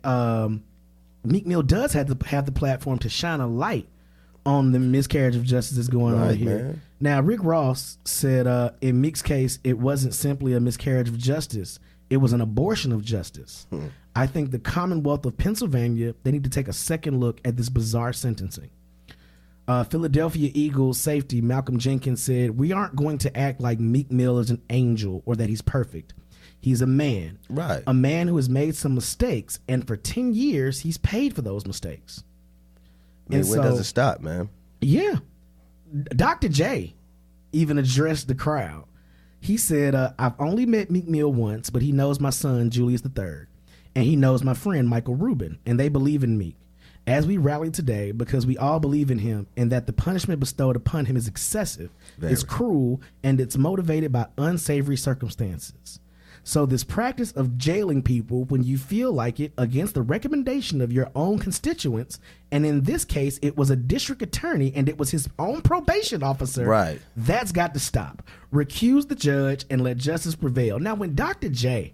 Meek Mill does have the platform to shine a light on the miscarriage of justice that's going on here. Man. Now, Rick Ross said in Meek's case, it wasn't simply a miscarriage of justice. It was an abortion of justice. I think the Commonwealth of Pennsylvania, they need to take a second look at this bizarre sentencing. Philadelphia Eagles safety Malcolm Jenkins said, we aren't going to act like Meek Mill is an angel or that he's perfect. He's a man. Right. A man who has made some mistakes, and for 10 years, he's paid for those mistakes. I mean, when does it stop, man? Yeah. Dr. J even addressed the crowd. He said, I've only met Meek Mill once, but he knows my son, Julius III, and he knows my friend, Michael Rubin, and they believe in Meek. As we rally today, because we all believe in him, and that the punishment bestowed upon him is excessive, it's cruel, and it's motivated by unsavory circumstances. So this practice of jailing people when you feel like it against the recommendation of your own constituents, and in this case, it was a district attorney and it was his own probation officer. Right. That's got to stop. Recuse the judge and let justice prevail. Now, when Dr. J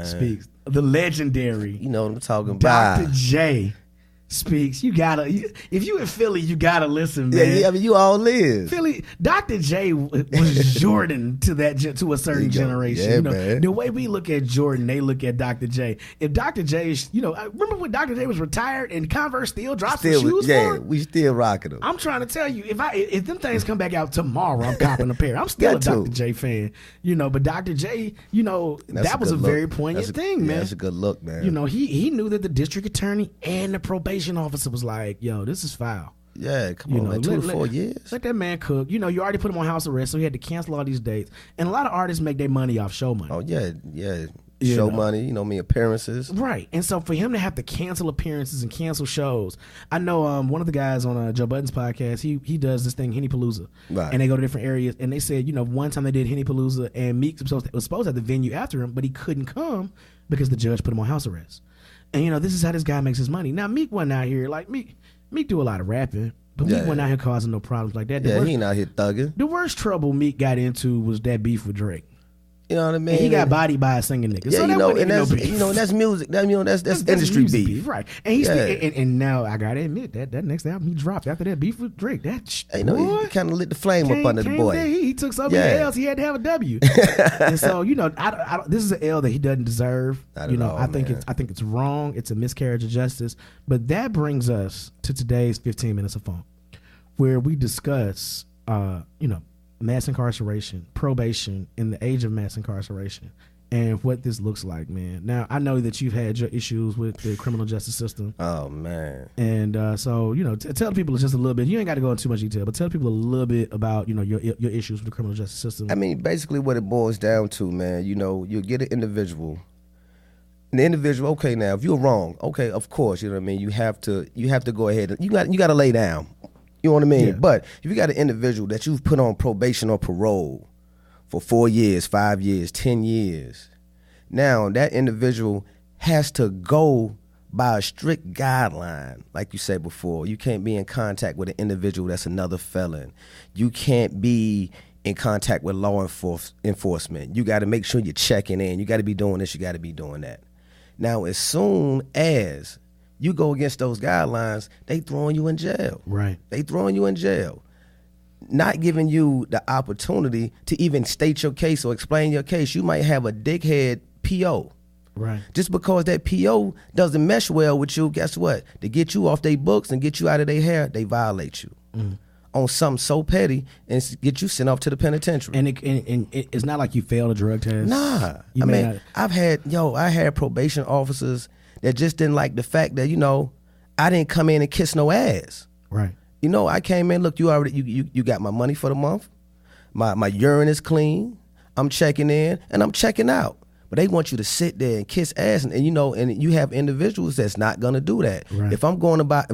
speaks, the legendary, you know what I'm talking about, Dr. J speaks, you gotta, if you in Philly, you gotta listen, man. Yeah, I mean, you all live. Philly, Dr. J was Jordan to a certain generation. Yeah, you know, man. the way we look at Jordan, they look at Dr. J. If Dr. J, I remember when Dr. J was retired and Converse still dropped some shoes for him? We still rocking them. I'm trying to tell you, if them things come back out tomorrow, I'm copping a pair. I'm still a Dr. J fan, but Dr. J, that was a very poignant thing, man. That's a good look, man. He knew that the district attorney and the probation officer was like, yo, this is foul. Yeah, come on, man. 2 to 4 years. Let that man cook. You already put him on house arrest, so he had to cancel all these dates. And a lot of artists make their money off show money. Oh, yeah. show money, you know what I mean, appearances. Right. And so for him to have to cancel appearances and cancel shows, I know one of the guys on Joe Budden's podcast, he does this thing, Henny Palooza. Right. And they go to different areas, and they said, one time they did Henny Palooza, and Meek was supposed to have the venue after him, but he couldn't come because the judge put him on house arrest. And, this is how this guy makes his money. Now, Meek wasn't out here, like, Meek do a lot of rapping, but Meek wasn't out here causing no problems like that. He ain't out here thugging. The worst trouble Meek got into was that beef with Drake. You know what I mean? And he got bodied by a singing nigga. Yeah, so that's music. That's industry beef. Right. And he's and now I gotta admit that next album he dropped after that beef with Drake. That he kind of lit the flame up under the boy. He took so many L's. He had to have a W. And so I this is an L that he doesn't deserve. I think it's wrong. It's a miscarriage of justice. But that brings us to today's 15 minutes of funk, where we discuss mass incarceration, probation in the age of mass incarceration, and what this looks like, man. Now, I know that you've had your issues with the criminal justice system. Oh, man. And so, tell people just a little bit. You ain't got to go into too much detail, but tell people a little bit about, your issues with the criminal justice system. I mean, basically what it boils down to, man, you get an individual. And the individual, okay, now, if you're wrong, okay, of course, you know what I mean? You have to go ahead. You got to lay down. You know what I mean? Yeah. But if you got an individual that you've put on probation or parole for 4 years, 5 years, 10 years, now that individual has to go by a strict guideline. Like you said before, you can't be in contact with an individual that's another felon. You can't be in contact with law enforcement. You got to make sure you're checking in. You got to be doing this. You got to be doing that. Now, as soon as you go against those guidelines, they throwing you in jail. Right. They throwing you in jail. Not giving you the opportunity to even state your case or explain your case. You might have a dickhead PO. Right. Just because that PO doesn't mesh well with you, guess what? To get you off their books and get you out of their hair, they violate you. On something so petty and get you sent off to the penitentiary. And it's not like you failed a drug test. Nah. I had probation officers that just didn't like the fact that, I didn't come in and kiss no ass. Right. I came in, look, you got my money for the month. My urine is clean. I'm checking in and I'm checking out. But they want you to sit there and kiss ass and you have individuals that's not gonna do that. Right. If I'm going by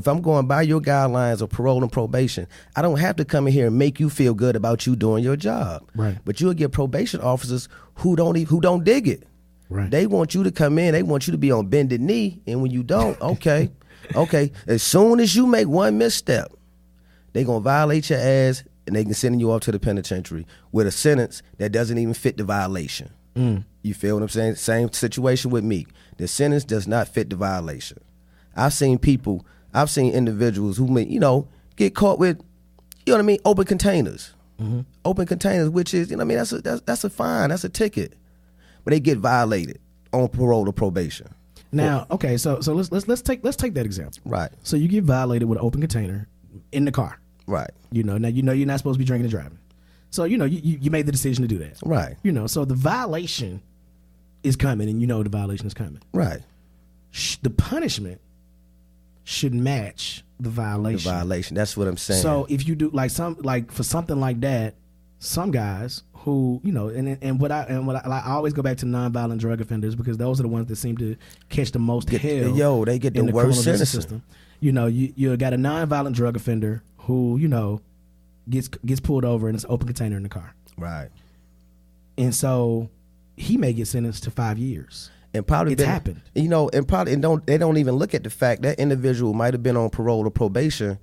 your guidelines of parole and probation, I don't have to come in here and make you feel good about you doing your job. Right. But you'll get probation officers who don't dig it. Right. They want you to come in, they want you to be on bended knee, and when you don't, okay. As soon as you make one misstep, they gonna violate your ass and they can send you off to the penitentiary with a sentence that doesn't even fit the violation. You feel what I'm saying? Same situation with Meek. The sentence does not fit the violation. I've seen individuals who may, get caught with, open containers. Open containers, which is, that's a fine, that's a ticket. But they get violated on parole or probation. Now, okay, so let's take that example. Right. So you get violated with an open container in the car. Right. Now you're not supposed to be drinking and driving. So you made the decision to do that. Right. So the violation is coming, and the violation is coming. Right. The punishment should match the violation. The violation. That's what I'm saying. So if you do for something like that, some guys who and what I always go back to nonviolent drug offenders because those are the ones that seem to catch the most hell. They get the worst system. You got a nonviolent drug offender who gets pulled over and it's an open container in the car. Right. And so he may get sentenced to 5 years. And probably happened. They don't even look at the fact that individual might have been on parole or probation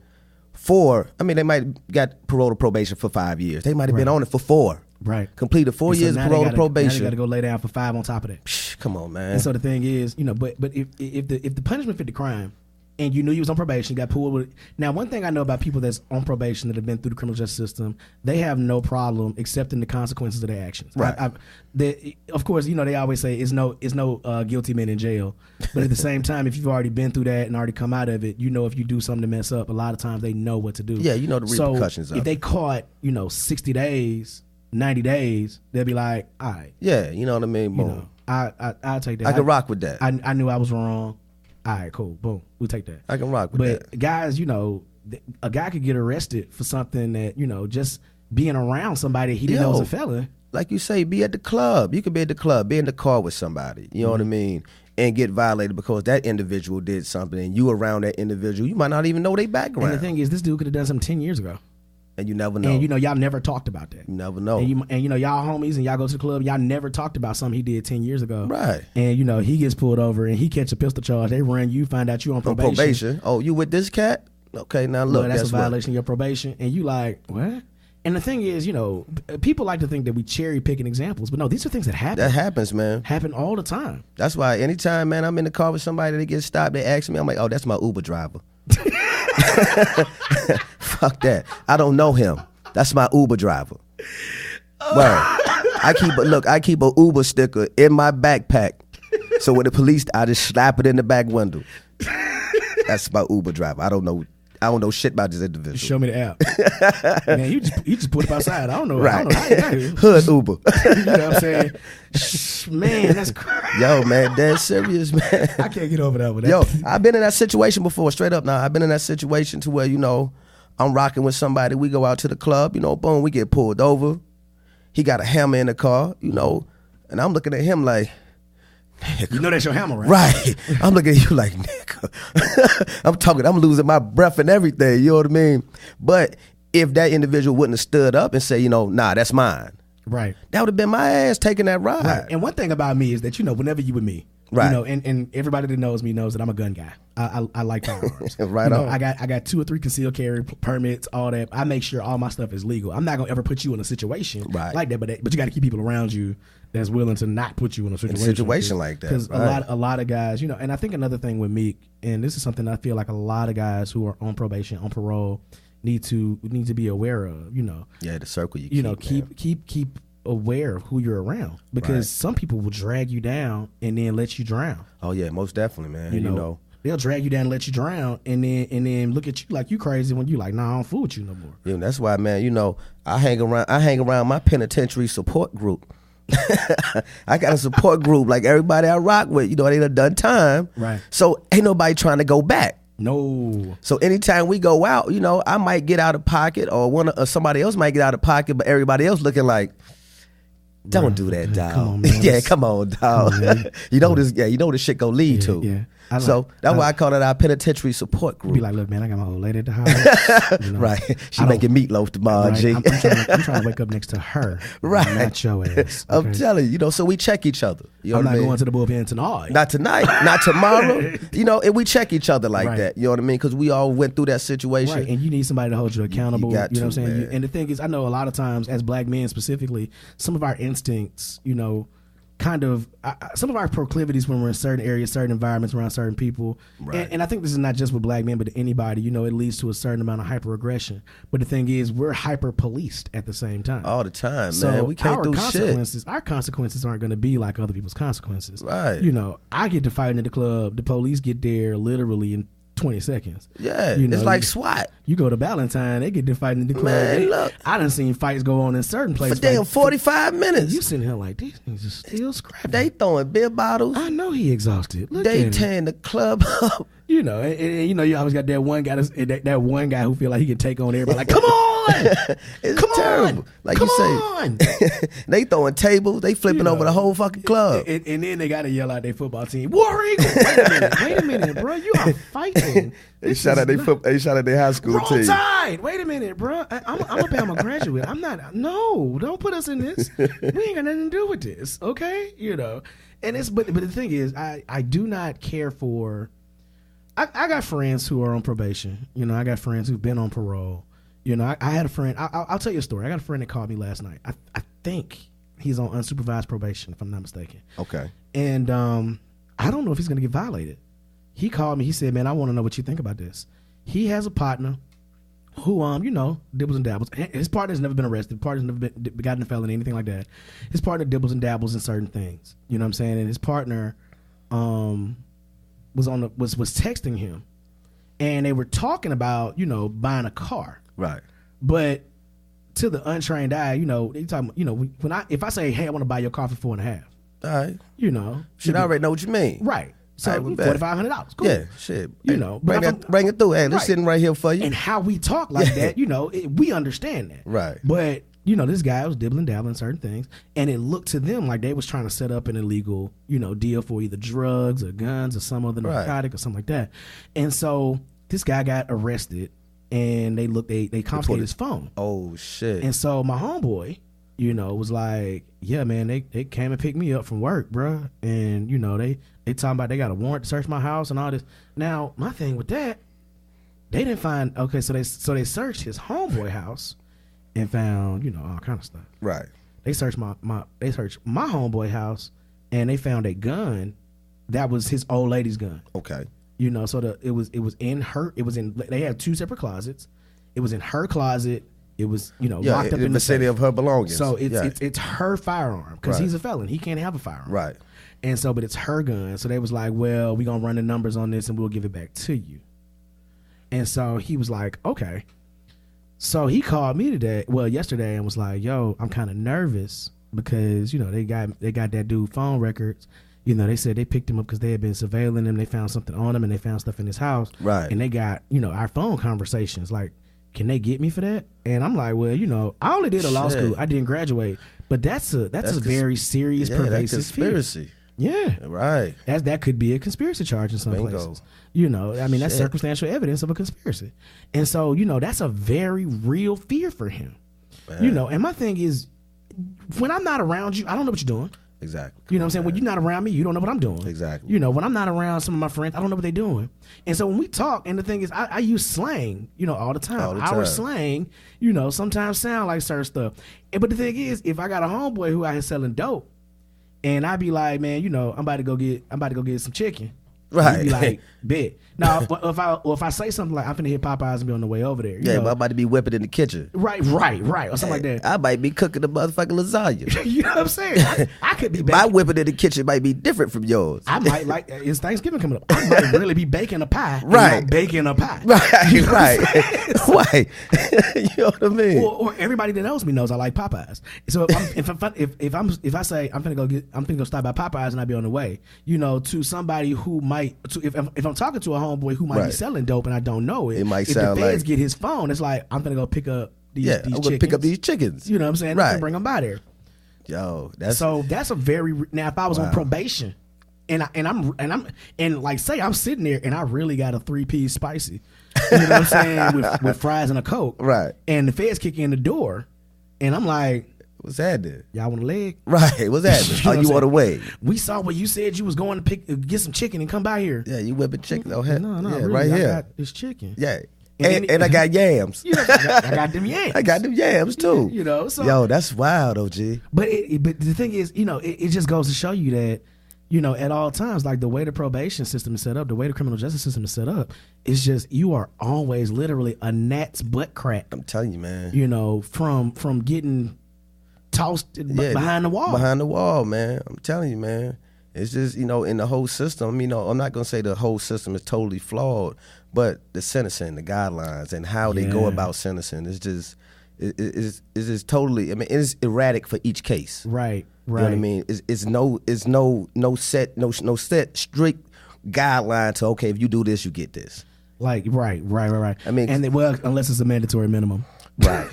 they might have got parole or probation for 5 years. They might have been on it for 4. Right. Completed 4 years of parole or probation. Now they got to go lay down for 5 on top of that. Come on, man. And so the thing is, but if the punishment fit the crime, and you knew you was on probation, got pulled with it. Now, one thing I know about people that's on probation that have been through the criminal justice system, they have no problem accepting the consequences of their actions. Right. Of course, they always say it's no guilty men in jail. But at the same time, if you've already been through that and already come out of it, if you do something to mess up, a lot of times they know what to do. Yeah, the repercussions of it. If they caught, 60 days, 90 days, they'll be like, all right. Yeah, you know what I mean? Boom. I'll take that. I can rock with that. I knew I was wrong. All right, cool. Boom. We'll take that. I can rock with that. But guys, a guy could get arrested for something that, just being around somebody he didn't know was a felon. like you say, be at the club. You could be at the club, be in the car with somebody. You know what I mean? And get violated because that individual did something, and you around that individual, you might not even know their background. And the thing is, this dude could have done something 10 years ago. And you never know. And y'all never talked about that. You never know. And y'all homies and y'all go to the club, y'all never talked about something he did 10 years ago. Right. And he gets pulled over and he catch a pistol charge. They run you, find out you on probation. Oh, you with this cat? Okay, now look. Well, that's a violation of your probation. And you like, what? And the thing is, people like to think that we cherry picking examples, but no, these are things that happen. That happens, man. Happen all the time. That's why anytime, man, I'm in the car with somebody that gets stopped, they ask me, I'm like, oh, that's my Uber driver. Fuck that. I don't know him. That's my Uber driver. Well, I keep a Uber sticker in my backpack. So when the police, I just slap it in the back window. That's my Uber driver. I don't know shit about this individual. Show me the app. Man, you just put it outside. I don't know. Right. I don't know how you got here. Hood Uber. You know what I'm saying? Man, that's crazy. Yo, man, that's serious, man. I can't get over that one. Yo, I've been in that situation before, straight up now. I've been in that situation to where, I'm rocking with somebody. We go out to the club, boom, we get pulled over. He got a hammer in the car, and I'm looking at him like, nigga. You know that's your hammer, right? Right. I'm looking at you like, nigga. I'm losing my breath and everything, you know what I mean? But if that individual wouldn't have stood up and say, nah, that's mine. Right. That would have been my ass taking that ride. Right. And one thing about me is that, whenever you with me, right. And everybody that knows me knows that I'm a gun guy. I like firearms. Right on. I got 2 or 3 concealed carry permits, all that. I make sure all my stuff is legal. I'm not gonna ever put you in a situation like that, but you got to keep people around you that's willing to not put you in a situation like that. Because a lot of guys, and I think another thing with Meek, and this is something I feel like a lot of guys who are on probation, on parole, need to be aware of. Yeah, the circle you keep aware of who you're around, because some people will drag you down and then let you drown. Oh yeah, most definitely, man. They'll drag you down and let you drown, and then look at you like you crazy when you like, nah, I don't fool with you no more. Yeah, that's why, man. I hang around my penitentiary support group. I got a support group like everybody I rock with. They done time, right? So ain't nobody trying to go back. No. So anytime we go out, I might get out of pocket, or somebody else might get out of pocket, but everybody else looking like, don't do that, dog. Come on, man. Yeah, come on, dog. This shit gonna lead to. Yeah. So that's why I call it our penitentiary support group. Be like, look, man, I got my old lady at the house. Right. She making meatloaf tomorrow, G. I'm trying to wake up next to her. Right. Not your ass. Okay? I'm telling you, so we check each other. I'm not going to the bullpen tonight. Not tonight. Not tomorrow. And we check each other like that. You know what I mean? Because we all went through that situation. Right. And you need somebody to hold you accountable. You know what I'm saying? And the thing is, I know a lot of times as black men specifically, some of our instincts, some of our proclivities when we're in certain areas, certain environments, around certain people. Right. And I think this is not just with black men, but anybody, it leads to a certain amount of hyper-aggression. But the thing is, we're hyper-policed at the same time. All the time, so man. We can't do shit. Our consequences aren't going to be like other people's consequences. Right. I get to fighting in the club. The police get there literally in 20 seconds. Yeah, it's like SWAT. You go to Valentine, they get to fighting in the club. Man, look. I done seen fights go on in certain places. For damn 45 minutes. You sitting here like, these things are still scrapping. They throwing beer bottles. I know he exhausted. Look they tearing the club up. And you always got that one guy that one guy who feel like he can take on everybody. Like, come on, it's terrible. Like come you say, they throwing tables, they flipping over the whole fucking club, and then they got to yell out their football team. War Eagle. Wait a minute, bro. You are fighting. They shot at their high school team. Tide. Wait a minute, bro. I'm a Bama graduate. I'm not. No, don't put us in this. We ain't got nothing to do with this. Okay, And it's but the thing is, I do not care for. I got friends who are on probation. I got friends who've been on parole. I had a friend. I'll tell you a story. I got a friend that called me last night. I think he's on unsupervised probation, if I'm not mistaken. Okay. And I don't know if he's going to get violated. He called me. He said, "Man, I want to know what you think about this." He has a partner who, dibbles and dabbles. His partner's never been arrested. His partner's never gotten a felony, anything like that. His partner dibbles and dabbles in certain things. You know what I'm saying? And his partner, was texting him, and they were talking about buying a car, right? But to the untrained eye, they talking, if I say, hey, I want to buy your car for $4.5, all right, should I already know what you mean, right? So $4,500, cool. Yeah, shit, bring it through. Hey, this sitting right here for you. And how we talk like that, we understand that, right? But this guy was dibbling dabbling certain things, and it looked to them like they was trying to set up an illegal, deal for either drugs or guns or some other narcotic or something like that. And so this guy got arrested, and they confiscated his phone. Oh shit! And so my homeboy, was like, yeah, man, they came and picked me up from work, bruh, and they talking about they got a warrant to search my house and all this. Now my thing with that, they didn't find so they searched his homeboy house and found all kind of stuff. Right. They searched my homeboy house, and they found a gun that was his old lady's gun. Okay. So it was in her. It was in. They had two separate closets. It was in her closet. It was locked up in the vicinity of her belongings. So it's her firearm because he's a felon. He can't have a firearm. Right. And so, but it's her gun. So they was like, well, we gonna run the numbers on this and we'll give it back to you. And so he was like, okay. So he called me yesterday and was like, yo, I'm kind of nervous because, they got that dude phone records. They said they picked him up because they had been surveilling him. They found something on him and they found stuff in his house. Right. And they got, our phone conversations. Like, can they get me for that? And I'm like, well, I only did a law school. I didn't graduate. But that's a very serious, pervasive conspiracy. Fear. Yeah. Right. That could be a conspiracy charge in some places. That's circumstantial evidence of a conspiracy. And so, that's a very real fear for him. Man. And my thing is, when I'm not around you, I don't know what you're doing. Exactly. You know what I'm saying? When you're not around me, you don't know what I'm doing. Exactly. When I'm not around some of my friends, I don't know what they're doing. And so when we talk, and the thing is, I use slang, all the time. Our slang, sometimes sound like certain stuff. But the thing is, if I got a homeboy who out here selling dope, and I be like, man, I'm about to go get some chicken. Right. You be like, bet. Now, if I say something like, I'm finna hit Popeyes and be on the way over there. But I'm about to be whipping in the kitchen. Right. Or something like that. I might be cooking the motherfucking lasagna. You know what I'm saying? I could be baking. My whipping in the kitchen might be different from yours. I might it's Thanksgiving coming up. I might really be baking a pie. Right. Baking a pie. Right. You know Right. You know what I mean? Or everybody that knows me knows I like Popeyes. So if I say I'm finna go stop by Popeyes and I be on the way, to somebody who might, if I'm talking to a homeboy who might be selling dope and I don't know it might if sound the feds like, get his phone, it's like I'm finna go pick up these I'm chickens. gonna pick up these chickens. You know what I'm saying? Right. Bring them by there. Yo, that's a very now. If I was on probation, and I'm like, say I'm sitting there and I really got a 3-piece spicy, you know what I'm saying, with fries and a Coke, right? And the feds kick in the door, and I'm like, what's happening? Y'all want a leg? Right. What's happening? You want a way? We saw what you said you was going to get some chicken and come by here. Yeah, you whipping chicken? Oh, hell. No, yeah, really, right here. I got this chicken. Yeah. And I got yams. I got them yams. I got them yams too. So yo, that's wild, OG. But the thing is, it just goes to show you that, at all times, like the way the probation system is set up, the way the criminal justice system is set up, it's just you are always literally a gnat's butt crack. I'm telling you, man. From getting tossed behind the wall. Behind the wall, man. I'm telling you, man. It's just, in the whole system, I'm not going to say the whole system is totally flawed, but the sentencing, the guidelines, and how they go about sentencing is just, it's just totally, it's erratic for each case. Right. You know what I mean? It's no set strict guideline to, okay, if you do this, you get this. Like, right. I mean, unless it's a mandatory minimum. Right.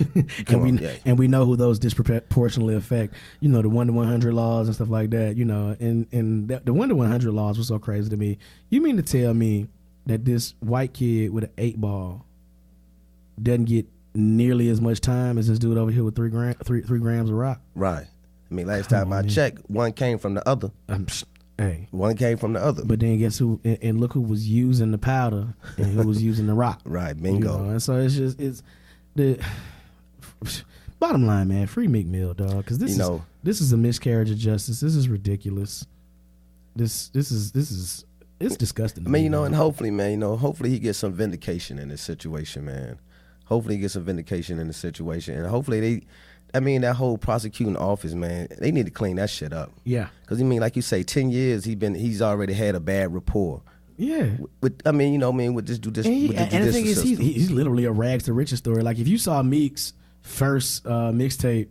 and we know who those disproportionately affect, the 1 to 100 laws and stuff like that, and the 1 to 100 laws was so crazy to me. You mean to tell me that this white kid with an 8-ball doesn't get nearly as much time as this dude over here with 3 grams of rock? Right. Last time I checked, one came from the other. Hey, one came from the other. But then guess who? And look who was using the powder and who was using the rock. Right, bingo. And so it's the bottom line, man. Free Meek Mill, dog. Because this is a miscarriage of justice. This is ridiculous. This is it's disgusting. And hopefully, man, hopefully he gets some vindication in this situation, man. Hopefully he gets some vindication in the situation, and hopefully that whole prosecuting office, man, they need to clean that shit up. Yeah. Because like you say, 10 years he's already had a bad rapport. Yeah. With this do this. And the thing is, he's literally a rags to riches story. Like if you saw Meek's first mixtape,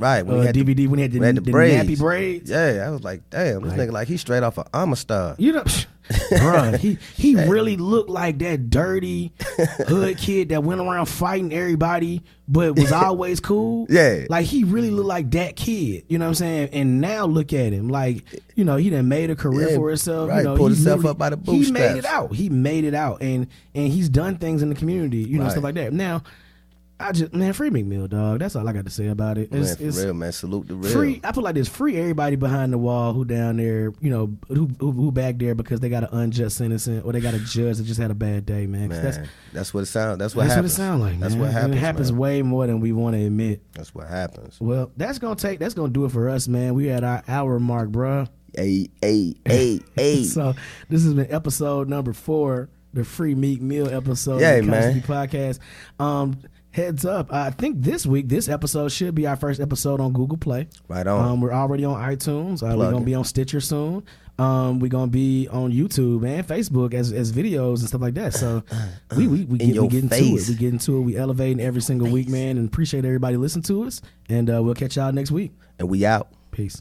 Right, when he had DVD when he had the braids. nappy braids. Yeah, I was like, damn, this nigga like he's straight off of Amistad. You know, bro, he really looked like that dirty hood kid that went around fighting everybody, but was always cool. Yeah. Like, he really looked like that kid. You know what I'm saying? And now look at him. Like, you know, he done made a career for himself. Right, You know, pulled he himself really- up by the bootstraps. He made it out. And he's done things in the community, you know, stuff like that. Now, free Meek Mill, dog. That's all I got to say about it. Man, for real, man. Salute the real. Free. I feel like this. Free everybody behind the wall who down there, you know, who back there because they got an unjust sentencing or they got a judge that just had a bad day, man. That's what it sounds. That's what happens. What it sounds like. That's man. what happens. And it happens way more than we want to admit. That's what happens. Well, that's gonna do it for us, man. We at our hour mark, bruh. Hey. So this has been episode number 4, the Free Meek Mill episode Yeah, of the man. Podcast. Heads up, I think this episode should be our first episode on Google Play. Right on. We're already on iTunes. We're gonna be on Stitcher soon. We're gonna be on YouTube and Facebook as videos and stuff like that. So we getting to it. We getting to it. We elevating every single week, man. And appreciate everybody listening to us. And we'll catch y'all next week. And we out. Peace.